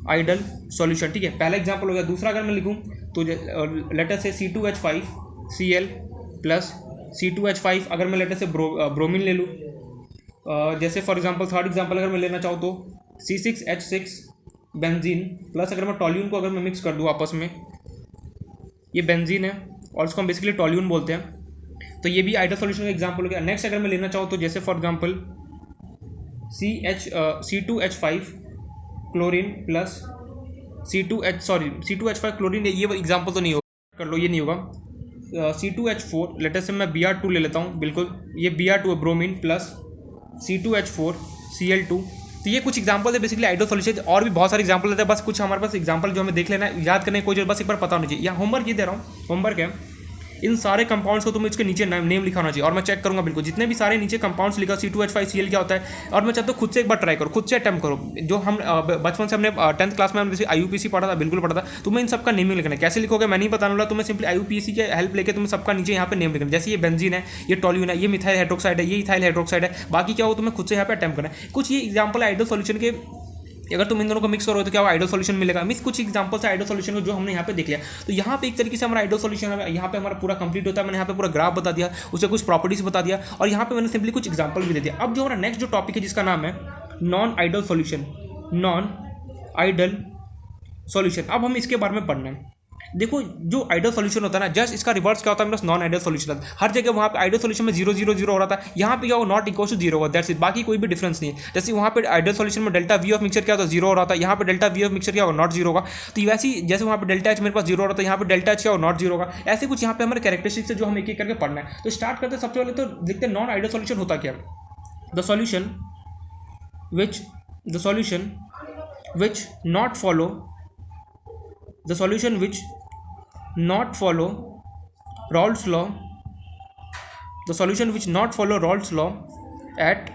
आइडियल सॉल्यूशन, ठीक है। पहला एग्जांपल हो गया। दूसरा अगर मैं लिखूँ तो लेट अस से C2H5Cl प्लस C2H5, अगर मैं लेटर से ब्रोमीन ले लूँ, जैसे फॉर एग्जांपल थर्ड एग्जांपल अगर मैं लेना चाहूँ तो C6H6 बेंजीन प्लस अगर मैं टॉल्यून को अगर मैं मिक्स कर दूँ आपस में, ये बेंजीन है और इसको हम बेसिकली टॉल्यून बोलते हैं। तो ये भी आइडियल सॉल्यूशन का एग्जांपल हो गया। नेक्स्ट अगर मैं लेना चाहूँ तो जैसे for example C2H5 chlorine plus C2H5 chlorine, ये एग्जांपल तो नहीं होगा, कर लो ये नहीं होगा। C2H4 लेटर से मैं Br2 ले लेता हूँ, बिल्कुल ये Br2 है ब्रोमीन प्लस C2H4 Cl2। तो ये कुछ एग्जांपल है बेसिकली आइडियल सॉल्यूशन। और भी बहुत सारे एग्जांपल देते हैं, बस कुछ हमारे पास एग्जांपल जो हमें देख लेना है, याद करने की कोई जरूरत, बस एक बार पता होना चाहिए। यहाँ होमवर्क ये दे रहा हूँ, होमवर्क है इन सारे कंपाउंड्स को तुम्हें इसके नीचे नेम लिखाना चाहिए, और मैं चेक करूंगा बिल्कुल जितने भी सारे नीचे कंपाउंड्स लिखा C2H5Cl क्या होता है। और मैं चाहता हूँ खुद से एक बार ट्राई करो, खुद से अटेम्प्ट करो। जो हम बचपन से हमने 10th क्लास में जैसे IUPAC पढ़ा था, बिल्कुल पढ़ा था, तुम्हें इन सबका नेमिंग लिखना है। कैसे लिखोगे मैं नहीं बताने वाला, तुम्हें सिंपली IUPAC की हेल्प लेकर तुम्हें सबका नीचे यहाँ पे नेम लिखना है। जैसे ये बेंजीन है, ये टॉल्यून है, ये मिथाइल हाइड्रोक्साइड है, ये इथाइल हाइड्रोक्साइड है, बाकी क्या हो तुम्हें खुद से यहाँ पे अटेम्प्ट करना है। कुछ ये एग्जाम्पल आइडियल सॉल्यूशन के, अगर तुम इन दोनों को मिक्स करो तो क्या आइडियल सॉल्यूशन मिलेगा। मींस कुछ एग्जांपल्स है आइडियल सॉल्यूशन को जो हमने यहाँ पे देख लिया। तो यहाँ पे एक तरीके से हमारा आइडियल सॉल्यूशन है, यहाँ पे हमारा पूरा कंप्लीट होता है। मैंने यहाँ पे पूरा ग्राफ बता दिया, उसे कुछ प्रॉपर्टीज बता दिया, और यहाँ पे मैंने सिंपली कुछ एग्जांपल भी दे दिया। अब जो हमारा नेक्स्ट जो टॉपिक है जिसका नाम है non ideal solution, non ideal solution. अब हम इसके बारे में पढ़ना है। देखो जो आइडियल सॉल्यूशन होता है ना, जस्ट इसका रिवर्स क्या होता है, मेरा नॉन आइडियल सॉल्यूशन होता है। हर जगह वहाँ पे आइडियल सॉल्यूशन में 0 0 0 हो रहा था, यहाँ पे क्या होगा, नॉट इक्वल टू 0 होगा, दैट्स इट। बाकी कोई भी डिफरेंस नहीं है। जैसे वहाँ पे आइडियल सॉल्यूशन में डेल्टा V ऑफ मिक्सचर क्या होता है, 0 हो रहा था, यहाँ पे डेल्टा V ऑफ मिक्सचर क्या होगा, नॉट 0 होगा। तो वैसे ही जैसे वहाँ पे डेल्टा H मेरे पास 0 हो रहा था, यहाँ पे डेल्टा H क्या होगा, नॉट 0 होगा। ऐसे कुछ यहाँ पे हमारे कैरेक्टरिस्टिक्स है जो हम एक एक करके पढ़ना है। तो स्टार्ट करते हैं। सबसे पहले तो देखते हैं नॉन आइडियल सॉल्यूशन होता क्या है। The solution which not follow not follow Raoult's law, the solution which not follow Raoult's law at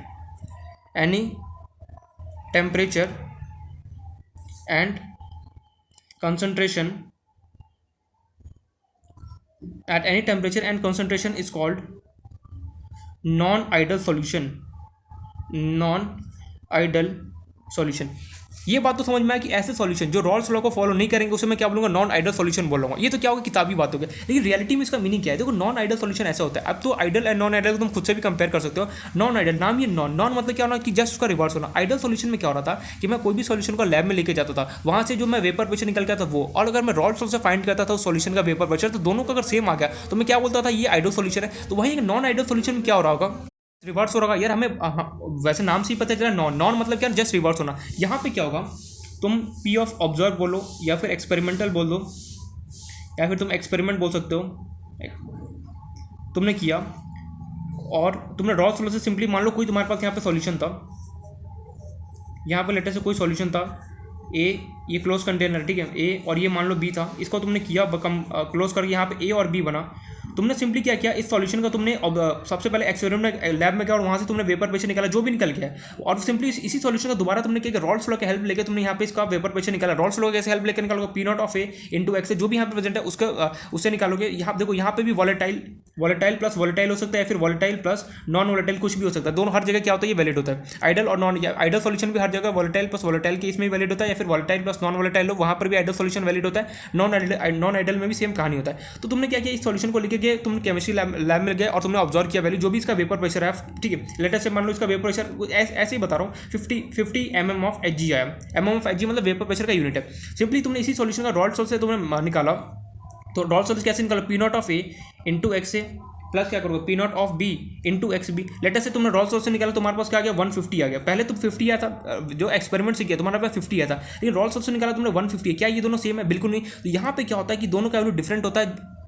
any temperature and concentration, at any temperature and concentration is called non-ideal solution, non-ideal solution. ये बात तो समझ में आया कि ऐसे solution जो Rawls law को फॉलो नहीं करेंगे उसे मैं क्या बोलूंगा, नॉन आइडल सॉल्यूशन बोलूंगा। ये तो क्या होगा, किताबी बात हो गई, लेकिन रियलिटी में इसका मीनिंग क्या है? देखो नॉन आइडल सॉल्यूशन ऐसा होता है, अब तो आइडल एंड नॉन आइडल तुम खुद से भी कंपेयर कर सकते हो। नॉन आइडल नाम ये नॉन नॉन मतलब क्या होना कि जस्ट उसका रिवर्स होना। आइडल सॉल्यूशन में क्या हो रहा था कि मैं कोई भी सॉल्यूशन को लैब में लेके जाता था, वहां से जो मैं वेपर प्रेशर निकल गया था वो, और अगर मैं रॉल्स लॉ से फाइंड करता था उस सॉल्यूशन का वेपर प्रेशर, तो दोनों का अगर सेम आ गया तो मैं क्या बोलता था, ये आइडल सॉल्यूशन है। तो वहीं नॉन आइडल सॉल्यूशन में क्या हो रहा होगा, रिवर्स हो रहा होगा यार। हमें वैसे नाम से ही पता चला नॉन नॉन मतलब क्या, जस्ट रिवर्स होना। यहाँ पे क्या होगा, तुम पी ऑफ ऑब्जर्व बोलो या फिर एक्सपेरिमेंटल बोल दो, या फिर तुम एक्सपेरिमेंट बोल सकते हो। तुमने किया और तुमने रॉ सॉल्यूशन से सिंपली मान लो कोई तुम्हारे पास यहाँ पे सॉल्यूशन था, यहाँ पे लेटर से कोई सॉल्यूशन था ए, ये क्लोज कंटेनर, ठीक है ए, और ये मान लो बी था, इसको तुमने किया क्लोज करके यहाँ पे ए और बी बना। तुमने सिंपली क्या किया, इस सॉल्यूशन का तुमने सबसे पहले एक्सपेरिमेंट लैब में गया और वहाँ से तुमने वेपर प्रेशर निकाला जो भी निकल गया, और सिंपली इसी सॉल्यूशन का दोबारा तुमने क्या, रॉल्स लॉ की हेल्प लेके तुमने यहाँ पे इसका वेपर प्रेशर निकाला। रॉल्स लॉ कैसे हेल्प लेकर निकालोगे, P naught of A into x, जो भी यहाँ पे प्रेजेंट है उसका उससे निकालोगे। यहाँ देखो यहाँ पे भी वॉलेटाइल प्लस वॉलेटाइल हो सकता है, फिर वॉलेटाइल प्लस नॉन वॉलेटाइल कुछ भी हो सकता है। दोनों हर जगह क्या होता है, ये वैलिड होता है। आइडल और नॉन आइडल सॉल्यूशन भी हर जगह वॉलेटाइल प्लस वॉलेटाइल के इसमें वैलिड होता है, या फिर वॉलेटाइल प्लस नॉन वॉलेटाइल हो वहाँ पर भी आइडल सॉल्यूशन वैलिड होता है। नॉन आइडल में भी सेम कहानी होता है। तो तुमने क्या किया, इस सॉल्यूशन को लेके गए, तुमने केमिस्ट्री लैब में गए और तुमने ऑब्जर्व किया वैल्यू जो भी इसका वेपर प्रेशर है, ठीक है। लेटेस्ट से मान लो इसका वेपर प्रेशर ऐसे ही बता रहा हूँ 50 mm ऑफ एच जी आया। mm ऑफ एच जी मतलब वेपर प्रेशर का यूनिट है। सिंपली तुमने इसी सॉल्यूशन का रॉल्स लॉ से तुमने निकाला, तो रॉल्स लॉ से कैसे निकाला, P naught of A into X A plus क्या करोगे, P naught of B into X B. Latest से तुमने रॉल्स लॉ से निकाला, तुम्हारे पास क्या आ गया 150 आ गया। पहले तुम 50 आया था, जो एक्सपेरिमेंट से किया तुम्हारे पास 50 आया था, लेकिन रॉल्स लॉ से निकाला तुमने 150। क्या ये दोनों सेम है? बिल्कुल नहीं। तो यहाँ पे क्या होता है कि दोनों का वैल्यू डिफरेंट होता है।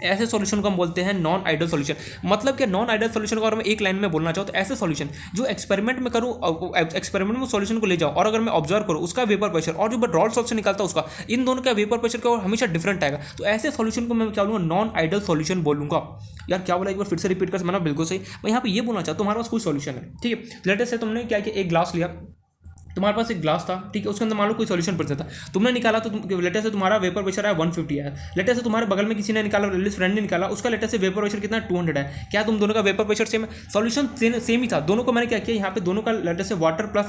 ऐसे सॉल्यूशन को हम बोलते हैं नॉन आइडल सॉल्यूशन। मतलब कि नॉन आइडल सॉल्यूशन को अगर मैं एक लाइन में बोलना चाहूँ तो ऐसे सॉल्यूशन जो एक्सपेरिमेंट में करूँ, एक्सपेरिमेंट में सॉल्यूशन को ले जाऊँ और अगर मैं ऑब्जर्व करूँ उसका वेपर प्रेशर और जो मैं रॉल्स लॉ से निकालता हूँ उसका, इन दोनों का वेपर प्रेशर का हमेशा डिफरेंट आएगा। तो ऐसे सॉल्यूशन को मैं क्या बोलूँगा, नॉन आइडल सॉल्यूशन बोलूँगा। यार क्या बोला, एक बार फिर से रिपीट कर, मैंने बिल्कुल सही। मैं यहाँ पे ये बोलना चाहता हूँ तुम्हारे पास कोई सॉल्यूशन है, ठीक है। लेटेस्ट से तुमने क्या किया, एक ग्लास लिया, तुम्हारे पास एक ग्लास था, ठीक है, उसके अंदर मान लो कोई सॉल्यूशन प्रेजेंट था, तुमने निकाला तो लेटर से तुम्हारा वेपर प्रेशर आया 150 आया। लेटर से तुम्हारे बगल में किसी ने निकाला, फ्रेंड ने निकाला, उसका लेटर से वेपर प्रेशर कितना 200 है। क्या तुम दोनों का वेपर प्रेशर सेम है? सॉल्यूशन सेम ही था, दोनों को मैंने क्या किया, यहाँ पे दोनों का लेटर से वाटर प्लस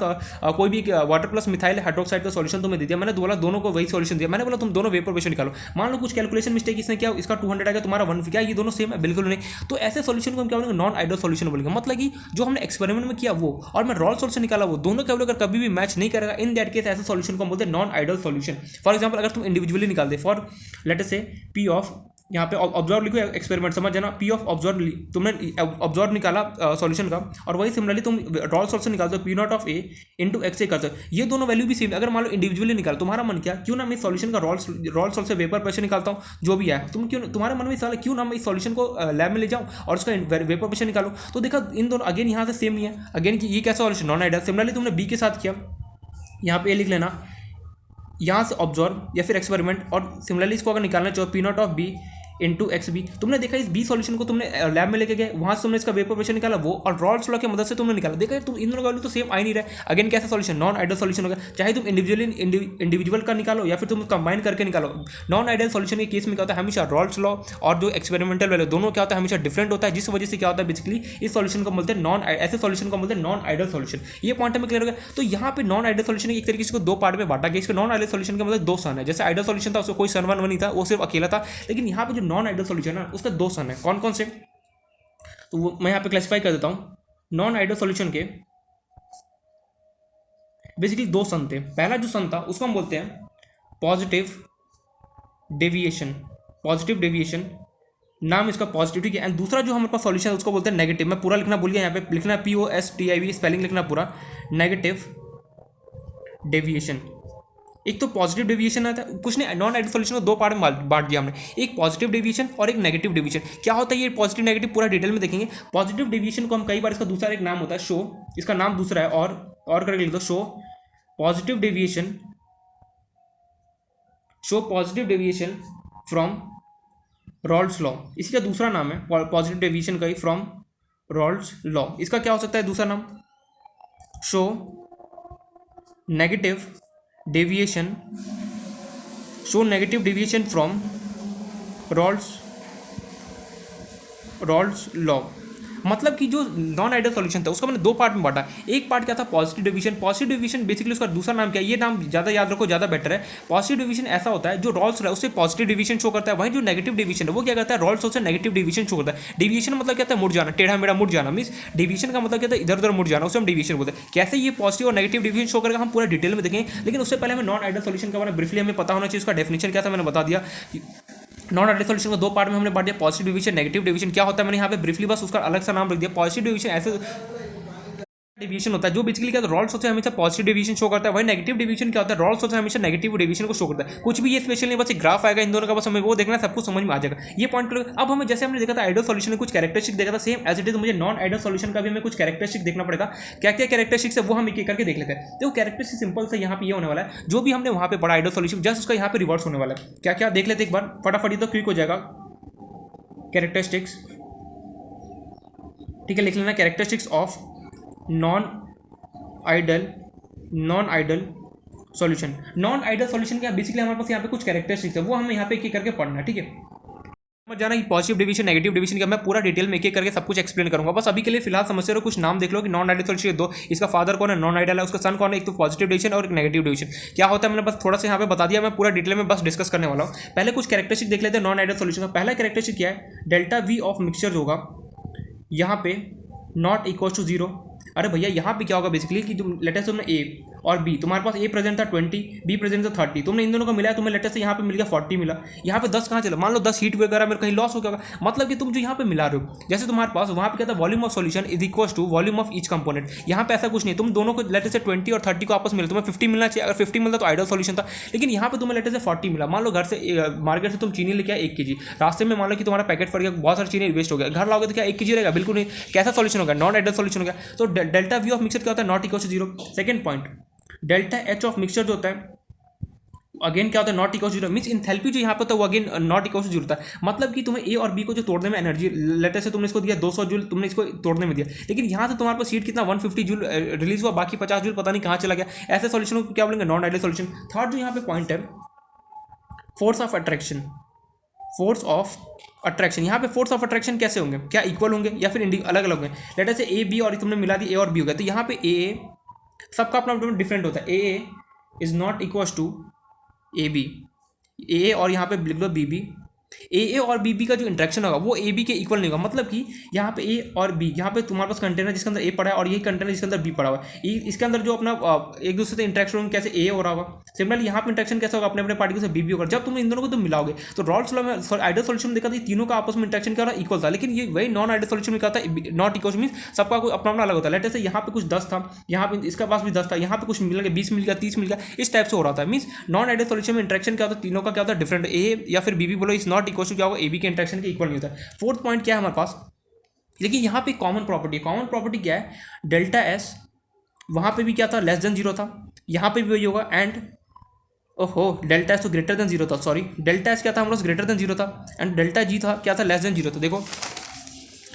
कोई भी वाटर प्लस मिथाइल हाइड्रोक्साइड का सॉल्यूशन तुम्हें दे दिया। मैंने बोला दोनों को वही सॉल्यूशन दिया, मैंने बोला तुम दोनों वेपर प्रेशर निकालो। मान लो कुछ कैलकुलेशन मिस्टेक इसने किया, इसका 200 आएगा, तुम्हारा 150, क्या ये दोनों सेम है? बिल्कुल नहीं। तो ऐसे सॉल्यूशन को हम क्या बोलेंगे, नॉन आइडल सॉल्यूशन बोलेंगे। मतलब कि जो हमने एक्सपेरिमेंट में किया वो और मैं रॉल्स लॉ से निकाला वो, दोनों का अगर कभी भी मैच नहीं करेगा, इन दैट केस ऐसे सॉल्यूशन को हम बोलते हैं non ideal solution. For example अगर तुम इंडिविजुअली निकाल दे, फॉर लेट अस से पी ऑफ, यहाँ पे ऑब्जर्व लिखो, एक्सपेरिमेंट समझ जाना, पी ऑफ ऑब्जर्व, तुमने ऑब्जर्व निकाला सॉल्यूशन का, और वही सिमिलरली तुम रॉल्स लॉ से निकालते हो, P naught of A into X A करते हो। ये दोनों वैल्यू भी सेम। अगर मान लो इंडिविजुअली निकाल, तुम्हारा मन क्या, क्यों ना मैं सॉल्यूशन का रॉल्स लॉ से वेपर प्रेशर निकालता हूँ जो भी है, तुम क्यों, तुम्हारे मन में सवाल है क्यों ना मैं इस सॉल्यूशन को लैब में ले जाऊँ और उसका वेपर प्रेशर निकालो। तो देखा इन दोनों अगेन यहाँ से सेम नहीं है, अगेन कि ये कैसा सॉल्यूशन, नॉन आइडल। सिमिलरली तुमने बी के साथ किया, यहाँ पे ए लिख लेना, यहाँ से ऑब्जर्व या फिर एक्सपेरिमेंट, और सिमिलरली इसको अगर निकालना चाहो P naught of B into X B. तुमने देखा इस बी सॉल्यूशन को तुमने लैब में लेके गए, वहाँ से तुमने इसका वेपर प्रेशर निकाला वो, और रॉल्स लॉ की मदद से तुमने निकाला। देखा तुम इन दोनों का वैल्यू तो सेम आ ही नहीं रहा है। अगेन कैसा सॉल्यूशन, नॉन आइडल सॉल्यूशन होगा। चाहे तुम इंडिविजुअल का निकालो या फिर तुम कंबाइन करके निकालो। नॉन आइडल सॉल्यूशन के केस में क्या होता है, हमेशा रॉल्स लॉ और जो एक्सपेरिमेंटल वैल्यू दोनों क्या होता है, हमेशा डिफरेंट होता है, जिस वजह से क्या होता है बेसिकली इस सॉल्यूशन को बोलते हैं नॉन, ऐसे सॉल्यूशन को बोलते हैं नॉन आइडल सॉल्यूशन। ये पॉइंट में क्लियर हो गया। तो यहाँ पे नॉन आइडल सॉल्यूशन एक तरीके से दो पार्ट में बांटा गया। इसके नॉन आइडल सॉल्यूशन का मतलब दो सन है। जैसे आइडल सॉल्यूशन था उसको कोई सन वन नहीं था, वो सिर्फ अकेला था, लेकिन यहाँ पे जो नॉन आइडल सॉल्यूशन है उसका दो सन है। कौन कौन से, तो वो मैं यहाँ पे क्लासिफाई कर देता हूँ। नॉन आइडल सॉल्यूशन के बेसिकली दो सन थे। पहला जो सन था उसको हम बोलते हैं पॉजिटिव डेविएशन, पॉजिटिव डेविएशन नाम इसका पॉजिटिव, ठीक है। एंड दूसरा जो हमारे पास सॉल्यूशन है उसको बोलते हैं नेगेटिव। मैं पूरा लिखना भूल गया, यहाँ पे लिखना POSTIV, स्पेलिंग लिखना पूरा, नेगेटिव डेविएशन। एक तो पॉजिटिव डेविएशन आता है, कुछ नहीं, नॉन आइडल सॉल्यूशन को दो पार्ट में बांट दिया हमने, एक पॉजिटिव डेविएशन और एक नेगेटिव डेविएशन। क्या होता है ये पॉजिटिव नेगेटिव पूरा डिटेल में देखेंगे। पॉजिटिव डेविएशन को हम कई बार, इसका दूसरा एक नाम होता है शो, इसका नाम दूसरा है, और करके लिख दो, show positive deviation, show positive deviation from Rawls law. इसी का दूसरा नाम है पॉजिटिव डेविएशन का ही, फ्रॉम रॉल्स लॉ। इसका क्या हो सकता है दूसरा नाम, show negative deviation, show negative deviation from Rawls law. मतलब कि जो नॉन आइडियल सॉल्यूशन था उसका मैंने दो पार्ट में बांटा। एक पार्ट क्या था, positive division. Positive division basically उसका दूसरा नाम क्या है, ये नाम ज़्यादा याद रखो, ज़्यादा बेटर है। पॉजिटिव डिवीजन ऐसा होता है जो रोल्स है उससे पॉजिटिव डिवीजन शो करता है, वहीं जो नेगेटिव डिवीजन है वो क्या करता है, रोल्स से नेगेटिव डिवीजन शो करता है। डिवीजन मतलब क्या होता है, मुड़ जाना, टेढ़ा मेढ़ा मुड़ जाना। मींस डिवीजन का मतलब क्या होता है, इधर उधर मुड़ जाना, उसे हम डिवीजन बोलते हैं। कैसे ये पॉजिटिव और नेगेटिव डिवीजन शो करेगा हम पूरा डिटेल में देखेंगे, लेकिन उससे पहले हमें नॉन आइडियल सॉल्यूशन के बारे में ब्रीफली हमें पता होना चाहिए। उसका डेफिनेशन क्या था मैंने बता दिया। नॉन आइडियल सॉल्यूशन को दो पार्ट में हमने बांट दिया, पॉजिटिव डिवीजन, नेगेटिव डिवीजन। क्या होता है मैंने यहाँ पे ब्रीफली बस उसका अलग सा नाम रख दिया। पॉजिटिव डिवीजन ऐसे डिवीजन होता है जो बेसिकली क्या रोल्स होते हैं हमेशा पॉजिटिव डिवीजन शो करता है, वही नेगेटिव डिवीजन क्या होता है, रोल्स होते हैं हमेशा नेगेटिव डिवीजन को शो करता है। कुछ भी ये स्पेशल नहीं, बस एक ग्राफ आएगा इन दोनों का, बस हमें वो देखना है, सब कुछ समझ में आ जाएगा। ये पॉइंट करो। अब हमें जैसे हमने देखा था आइडियल सॉल्यूशन में कुछ कैरेक्टरिस्टिक देखा था, सेम एज इट इज मुझे नॉन आइडियल सॉल्यूशन का भी हमें कुछ कैरेक्टरिस्टिक देखना पड़ेगा। क्या क्या कैरेक्टरिस्टिक्स है वो हम एक एक करके देख लेते हैं। तो कैरेक्टरिस्टिक सिंपल से यहाँ पे ये होने वाला है, जो भी हमने वहाँ पे पढ़ा आइडियल सॉल्यूशन जस्ट उसका यहाँ पे रिवर्स होने वाला है। क्या क्या देख लेते एक बार फटाफट, तो क्विक हो जाएगा। कैरेक्टरिस्टिक्स, ठीक है, लिख लेना characteristics of non ideal solution. Non ideal solution क्या बेसिकली हमारे पास यहाँ पे कुछ कैरेक्टरिस्टिक्स है, वो हमें यहाँ पे एक एक करके पढ़ना है, ठीक है। समझ जाना कि पॉजिटिव डिवीजन नेगेटिव डिवीजन का मैं पूरा डिटेल में एक एक करके सब कुछ एक्सप्लेन करूंगा। बस अभी के लिए फिलहाल समझते रहो, कुछ नाम देख लो कि नॉन आइडियल सॉल्यूशन दो, इसका फादर कौन है, नॉन आइडियल है, उसका सन कौन है, एक तो पॉजिटिव डिवीजन और एक नेगेटिव डिवीजन। क्या होता है मैंने बस थोड़ा सा यहाँ पे बता दिया, मैं पूरा डिटेल में बस डिस्कस करने वाला हूँ। पहले कुछ कैरेक्टरिस्टिक देख लेते हैं नॉन आइडियल सॉल्यूशन का। पहला कैरेक्टरिस्टिक क्या है, डेल्टा वी ऑफ मिक्सचर होगा यहाँ पे नॉट इक्वल टू 0। अरे भैया यहाँ पे क्या होगा बेसिकली कि तुम लेटर से तुमने ए और बी, तुम्हारे पास ए प्रेजेंट था 20, बी प्रेजेंट था 30, तुमने इन दोनों को मिला, तुम्हें लेटर से यहाँ पे मिल गया 40 मिला। यहाँ पे 10 कहाँ चला, मान लो 10 हीट वगैरह मेरे कहीं लॉस हो गया। मतलब कि तुम जो यहाँ पे मिला रहे हो, जैसे तुम्हारे पास वहाँ पे क्या था, volume of solution is equal to volume of each component. यहाँ पे ऐसा कुछ नहीं, तुम दोनों को लेटर से 20 और 30 को आपस मिला, तुम्हें 50 मिलना चाहिए। अगर 50 मिलता तो आइडियल सॉल्यूशन था, लेकिन यहाँ पे तुम्हें लेटर से 40 मिला। मान लो घर से मार्केट से तुम चीनी लेके आए 1 kg, रास्ते में मान लो कि तुम्हारा पैकेट फट गया, बहुत सारी चीनी वेस्ट हो गया, घर लाओगे तो क्या 1 kg रहेगा, बिल्कुल नहीं। कैसा सॉल्यूशन होगा, नॉन आइडियल सॉल्यूशन हो गया। तो डेल्टा वी ऑफ मिक्सचर क्या होता है, not equal to 0। Second point, delta H of mixture जो होता है अगेन क्या होता है, not equal to 0। Means enthalpy जो यहाँ पे होता है वो अगेन नॉट इक्वल टू 0 होता है। मतलब कि तुम्हें ए और बी को जो तोड़ने में एनर्जी, लेटर से तुमने इसको दिया 200 जूल, तुमने इसको तोड़ने में दिया, लेकिन यहाँ से तुम्हारे पास हीट कितना 150 जूल रिलीज हुआ, बाकी 50 जूल पता नहीं कहाँ चला गया। ऐसे सॉल्यूशन को क्या बोलेंगे, नॉन आइडियल सॉल्यूशन। थर्ड जो यहाँ पे पॉइंट है, force of attraction. Force of attraction, यहाँ पे फोर्स ऑफ अट्रैक्शन कैसे होंगे, क्या इक्वल होंगे या फिर अलग अलग होंगे। लेटर से ए बी और तुमने मिला दी ए और बी हो गया, तो यहाँ पे ए सबका अपना अपना डिफरेंट होता है। A is not equal to A B, A और यहाँ पे लिख लो बी बी। ए और बी बी का जो इंट्रैक्शन होगा वो ए बी के इक्वल नहीं होगा। मतलब कि यहाँ पे ए और बी, यहाँ पे तुम्हारे पास कंटेनर जिसके अंदर ए पड़ा है और यही कंटेनर जिसके अंदर बी पड़ा हुआ है, इसके अंदर जो अपना एक दूसरे से इंट्रैक्शन होंगे, कैसे ए हो रहा होगा, सिमिलरली यहाँ पे इंट्रैक्शन कैसा होगा, अपने अपने पार्टिकल से बी बी होगा। जब तुम इन दोनों को तुम मिलाओगे तो रॉल्स लॉ में आइडियल सॉल्यूशन में देखा था तीनों का आपस में इंट्रैक्शन क्या हो रहा है, इक्वल था। लेकिन ये वही नॉन आइडियल सॉल्यूशन में क्या था, नॉट इक्वल मीन्स सबका कोई अपना अपना अलग होता है। लेटर से यहाँ पे कुछ 10 था, यहाँ पे इसका पास भी 10 था, यहाँ पे कुछ मिल गया 20 मिल गया 30 मिल गया, इस टाइप से हो रहा था। मीन्स नॉन आइडियल सॉल्यूशन में इंट्रैक्शन क्या होता है, तीनों का क्या होता है डिफरेंट, ए या फिर बी बी बोलो, इज नॉट इक्वल टू क्या होगा, ए बी के इंट्रैक्शन के इक्वल नहीं होता है। फोर्थ पॉइंट क्या है हमारे पास, लेकिन यहाँ पे कॉमन प्रॉपर्टी, कॉमन प्रॉपर्टी क्या है, डेल्टा एस वहाँ पे भी क्या था, लेस देन 0 था, यहाँ पे भी वही होगा। एंड ओहो, डेल्टा एस तो ग्रेटर देन 0 था, सॉरी डेल्टा एस क्या था हमारे पास, ग्रेटर देन 0 था। एंड डेल्टा जी था क्या था, लेस देन 0 था। देखो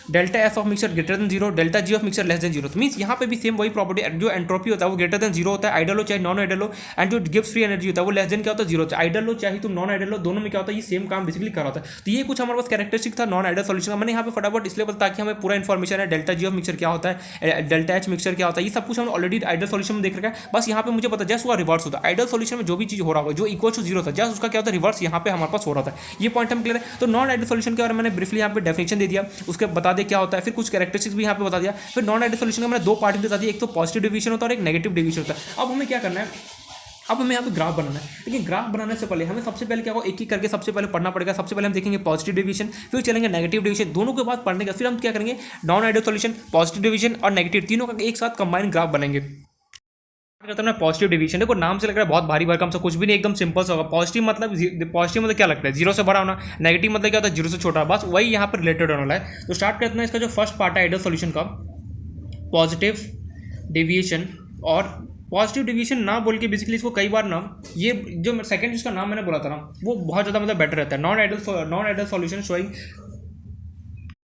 delta S of mixture greater than 0, delta G of mixture less than 0। तो मीन्स यहाँ पे भी सेम वही प्रॉपर्टी, जो एंट्रोपी होता है वो ग्रेटर देन 0 होता है, आइडियल हो चाहे नॉन आइडियल हो। एंड जो गिव्स फ्री एनर्जी होता है वो लेस देन क्या होता है, 0 होता है। आइडियल हो चाहे तुम नॉन आइडियल हो, दोनों में क्या होता है, ये सेम काम बेसिकली कर रहा होता है। तो ये कुछ हमारे पास कैरेक्टरिस्टिक था नॉन आइडियल सॉल्यूशन का। मैंने यहाँ पे फटाफट इसलिए बता ताकि हमें पूरा इन्फॉर्मेशन है, डेल्टा जी ऑफ मिक्सचर क्या होता है, डेल्टा एच मिक्सचर क्या होता है, ये सब कुछ हम ऑलरेडी आइडियल सॉल्यूशन में देख रखा है। बस यहाँ पे मुझे पता जस्ट हुआ रिवर्स होता है। आइडियल सॉल्यूशन में जो भी चीज़ हो रहा होगा, जो इक्वल टू 0 था, जस्ट उसका क्या होता है, रिवर्स यहाँ पे हमारे पास हो रहा था। ये पॉइंट हम क्लियर है। तो नॉन आइडियल सॉल्यूशन के बारे में मैंने ब्रीफली यहाँ पे डेफिनेशन दे दिया, उसके बता दे क्या होता है, फिर कुछ कैरेक्टरिस्टिक्स भी यहाँ पे बता दिया। फिर नॉन आइडियल सॉल्यूशन का मैंने दो पार्ट बता दिया, एक तो पॉजिटिव डिवीजन होता है और एक नेगेटिव डिवीजन होता है। अब हमें क्या करना है, अब हमें यहाँ पे ग्राफ बनाना है। लेकिन ग्राफ बनाने से पहले हमें सबसे पहले क्या होगा, एक एक करके सबसे पहले पढ़ना पड़ेगा। सबसे पहले हम देखेंगे पॉजिटिव डिवीजन, फिर चलेंगे नेगेटिव डिवीजन, दोनों के बाद पढ़ने का फिर हम क्या करेंगे, non ideal solution, positive division और नेगेटिव तीनों का एक साथ कंबाइन ग्राफ बनेंगे। करता हूं पॉजिटिव डिवीजन। देखो नाम से लग रहा है बहुत भारी भरकम सा, कुछ भी नहीं, एकदम सिंपल सा होगा। पॉजिटिव मतलब क्या लगता है, 0 से बड़ा होना, नेगेटिव मतलब क्या होता है, 0 से छोटा, बस वही यहाँ पर रिलेटेड होने वाला है। तो स्टार्ट करते हैं इसका जो फर्स्ट पार्ट है आइडियल सॉल्यूशन का, पॉजिटिव डिवीजन। और पॉजिटिव डिवीजन ना बोल के बेसिकली इसको कई बार ना, ये जो सेकंड जिसका नाम मैंने बोला था ना, वो बहुत ज़्यादा मतलब बेटर रहता है। Non ideal solution showing,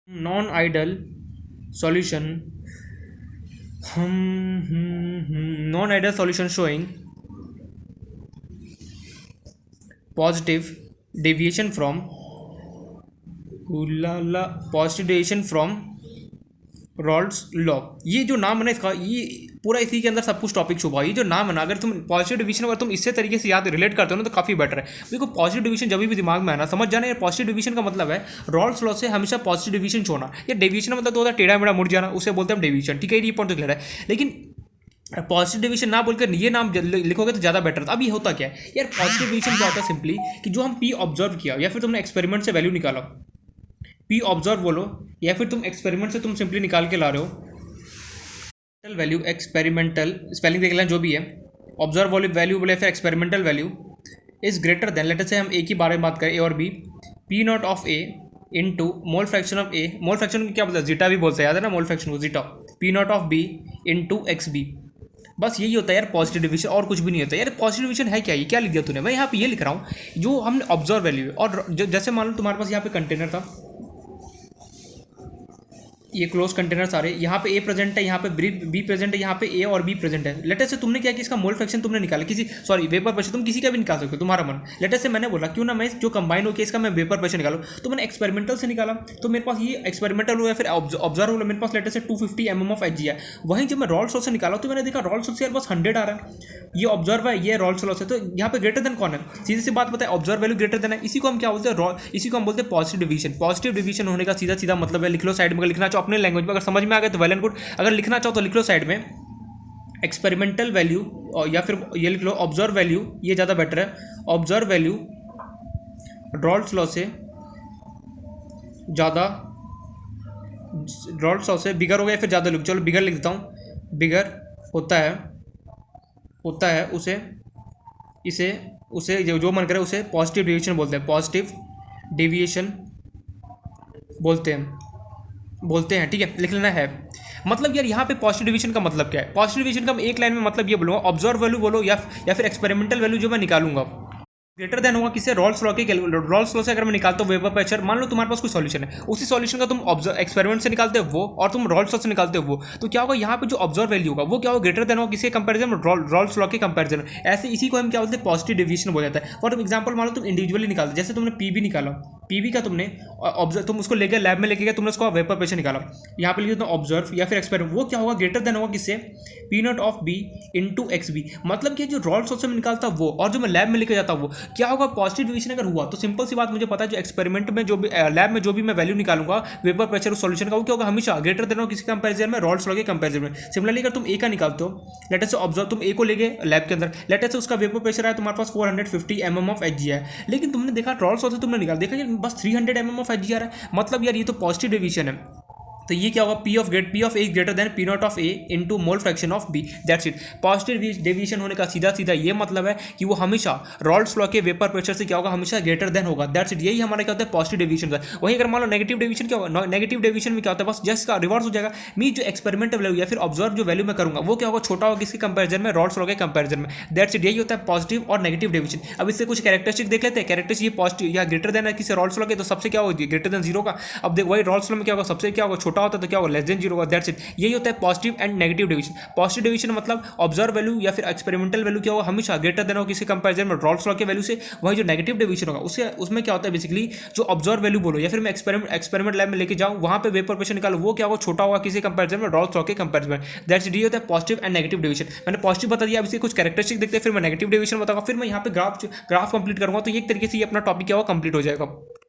non ideal solution, non ideal solution showing positive deviation from, positive deviation from Rawls law, ये जो नाम है ना इसका, ये पूरा इसी के अंदर सब कुछ टॉपिक छुपा है। ये जो नाम है ना, अगर तुम पॉजिटिव डिवीजन अगर तुम इससे तरीके से याद रिलेट करते हो ना तो काफ़ी बेटर है। देखो पॉजिटिव डिवीजन जब भी दिमाग में आना समझ जाना, ये पॉजिटिव डिवीजन का मतलब है रॉल्स लॉ से हमेशा पॉजिटिव डिवीजन छोड़ना। या डेविएशन मतलब तो होता है टेढ़ा मेढ़ा मुड़ जाना, उसे बोलते हैं हम डेविएशन, ठीक है, ये पॉइंट तो क्लियर है। लेकिन पॉजिटिव डिवीजन ना बोलकर ये नाम लिखोगे तो ज़्यादा बेटर था। अब ये होता क्या है यार, पॉजिटिव डिवीजन क्या होता है सिंपली कि जो हम पी ऑब्जर्व किया या फिर तुमने एक्सपेरिमेंट से वैल्यू निकाला, पी ऑब्जर्व बोलो, या फिर तुम एक्सपेरिमेंट से तुम सिंपली निकाल के ला रहे हो वैल्यू, एक्सपेरिमेंटल स्पेलिंग देख लें जो भी है, ऑब्जर्व वैल्यू बोले फिर experimental value is greater than, later से हम ए की बारे में बात करें, ए और B, P naught of A into mole fraction of A, mole fraction को क्या बोलते हैं जीटा भी बोलते हैं, याद है ना मोल फ्रैक्शन को zeta, P naught of B into X B. बस यही होता है यार पॉजिटिव डिवीजन, और कुछ भी नहीं होता यार। पॉजिटिव डिवीजन है क्या, ये क्या लिख दिया तूने, मैं यहाँ पे ये लिख रहा हूँ जो हमने ऑब्जर्व वैल्यू है। और जैसे मान लो तुम्हारे पास यहाँ पे कंटेनर था, ये क्लोज कंटेनर सारे, यहाँ पे ए प्रेजेंट है, यहाँ पे बी प्रेजेंट है, यहाँ पे ए और बी प्रेजेंट है। लेटर से तुमने क्या कि इसका मोल फ्रैक्शन तुमने निकाला, किसी सॉरी वेपर प्रेशर, तुम किसी का भी निकाल सकते हो तुम्हारा मन। लेटर से मैंने बोला क्यों ना मैं जो कंबाइन हो गया इसका मैं वेपर प्रेशर निकालूं, तो मैंने एक्सपेरिमेंटल से निकाला, तो मेरे पास ये एक्सपेरिमेंटल हुआ, फिर ऑब्जर्व हुआ, मेरे पास लेटर से 250 mm ऑफ एच है। वहीं जब मैं रॉल्स लॉ से निकाला तो मैंने देखा रॉल्स लॉ से यार बस 100 आ रहा है, ये ऑब्जर्व है, ये रॉल्स लॉ से, तो यहाँ पे ग्रेटर देन कौन है, सीधी सी बात बताए ऑब्जर्व वैल्यू ग्रेटर देन है। इसी को हम क्या बोलते हैं, इसी को हम बोलते हैं पॉजिटिव डिवीजन। पॉजिटिव डिवीजन होने का सीधा सीधा मतलब है, लिख लो साइड में, अगर लिखना चाहो अपने लैंग्वेज में, अगर समझ में आ गया तो वेल एंड गुड, अगर लिखना चाहो तो लिख लो साइड में एक्सपेरिमेंटल वैल्यू, और या फिर ये लिख लो ऑब्जर्व वैल्यू, ये ज़्यादा बेटर है, ऑब्जर्व वैल्यू रॉल्स लॉ से ज़्यादा, रॉल्स लॉ से बिगर हो गया, फिर ज़्यादा लिख, चलो बिगर लिख देता हूँ, बिगर होता है उसे जो मन करे उसे पॉजिटिव डिवीजन बोलते हैं, पॉजिटिव डिवीएशन बोलते हैं, ठीक है, लिख लेना है। मतलब यार यहाँ पे पॉजिटिव डिवीजन का मतलब क्या है, पॉजिटिव डिवीजन का मैं एक लाइन में मतलब ये बोलूँगा, ऑब्जर्व वैल्यू बोलो या फिर एक्सपेरिमेंटल वैल्यू जो मैं निकालूंगा ग्रेटर देन होगा किससे, रॉल्स लॉ से अगर मैं निकालता हूँ वेपर प्रेशर, मान लो तुम्हारे पास कोई सॉल्यूशन है, उसी सॉल्यूशन का तुम एक्सपेरिमेंट से निकालते हो वो, और तुम रॉल्स लॉ से निकालते हो वो, तो क्या होगा यहाँ पे जो ऑब्जर्व वैल्यू होगा वो क्या होगा, ग्रेटर देन होगा किसके कंपेरिजन में, रॉल्स लॉ के कंपेरिजन में। ऐसे इसी को हम क्या बोलते हैं, पॉजिटिव डिवीजन बोला जाता है। फॉर एग्जाम्पल मान लो तुम इंडिविजुअली निकालते, जैसे तुमने पी निकाला, पी का तुमने ऑब्जर्व, तुम उसको लेकर लैब में लेके गए, तुमने उसको वेपर प्रेशर निकाला, यहाँ पे लिखे तो ऑब्जर्व या फिर एक्सपेरिमेंट, वो क्या होगा ग्रेटर देन होगा किससे, P naught of B into X B. मतलब कि जो रॉल्स लॉ से मैं निकालता वो और जो मैं लैब में लेके जाता वो क्या होगा, पॉजिटिव डिवीजन अगर हुआ तो सिंपल सी बात मुझे पता है जो एक्सपेरिमेंट में जो भी लैब में जो भी मैं वैल्यू निकालूंगा वेपर प्रेशर सॉल्यूशन का, वो क्या होगा हमेशा ग्रेटर देन होगा किसी कंपैरिजन में, रॉल्स लॉ के कंपैरिजन में। सिमिलरली अगर तुम ए का निकालते हो, लेटर से ऑब्जर्व तुम ए को ले गए लैब के अंदर, लेटर से उसका वेपर प्रेशर आया तुम्हारे पास 450 mm ऑफ एच है, लेकिन तुमने देखा रॉल्स लॉ से तुमने निकाला, देखा यार बस 300 mm ऑफ एच आ रहा है, मतलब यार ये तो पॉजिटिव डिवीजन है। तो ये क्या होगा, P of A greater than P naught of A into mole fraction of B, that's it. Positive deviation होने का सीधा सीधा ये मतलब है कि वो हमेशा रॉल्स लॉ के वेपर प्रेशर से क्या होगा, हमेशा ग्रेटर देन होगा, दैट्स इट। यही हमारा क्या होता है पॉजिटिव डिवीजन का। वहीं अगर मान लो नेगेटिव डिवीजन क्या होगा, नेगेटिव डिवीजन में क्या होता है, बस जस्ट का रिवर्स हो जाएगा, मी जो एक्सपेरिमेंटल वैल्यू या फिर ऑब्जर्व जो वैल्यू मैं करूंगा वो क्या होगा, छोटा होगा किसके कंपेरिजन में, रॉल्स लॉ के कंपेरिजन में, दैट्स इट। यही होता है पॉजिटिव और नेगेटिव डिवीजन। अब इससे कुछ कैरेक्टरिस्टिक देख लेते हैं, कैरेक्टरिस्टिक ये पॉजिटिव या ग्रेटर देन है किसी रॉल्स लॉ के, तो सबसे क्या होगा ग्रेटर देन जीरो का। अब देख वही रॉल्स लॉ में क्या होगा, सबसे क्या होगा छोटा होता है तो क्या होगा लेस देन जीरो होगा, दैट्स इट। यही होता है positive and negative division. Positive division मतलब ऑब्जर्व वैल्यू या फिर एक्सपेरिमेंटल वैल्यू क्या होगा, हमेशा ग्रेटर देन होगा किसी कंपैरिजन में रॉल्स लॉ के वैल्यू से। वही जो नेगेटिव डिवीजन होगा उसमें क्या होता है बेसिकली, जो ऑब्जर्व वैल्यू बोलो या फिर मैं एक्सपेरिमेंट लैब में लेके जाऊँ वहां पे वेपर प्रेशर निकालो, वो क्या होगा छोटा होगा किसी कंपैरिजन में रॉल्स लॉ के कंपैरिजन में, दैट्स इट। ये होता है पॉजिटिव एंड नेगेटिव डिवीजन। मैंने पॉजिटिव बता दिया, अब इसके कुछ कैरेक्टरिस्टिक देखते हैं, फिर मैं नेगेटिव डिवीजन बताऊंगा, फिर मैं यहाँ पे ग्राफ कंप्लीट करूंगा, तो एक तरीके से ये अपना टॉपिक क्या होगा कंप्लीट हो जाएगा।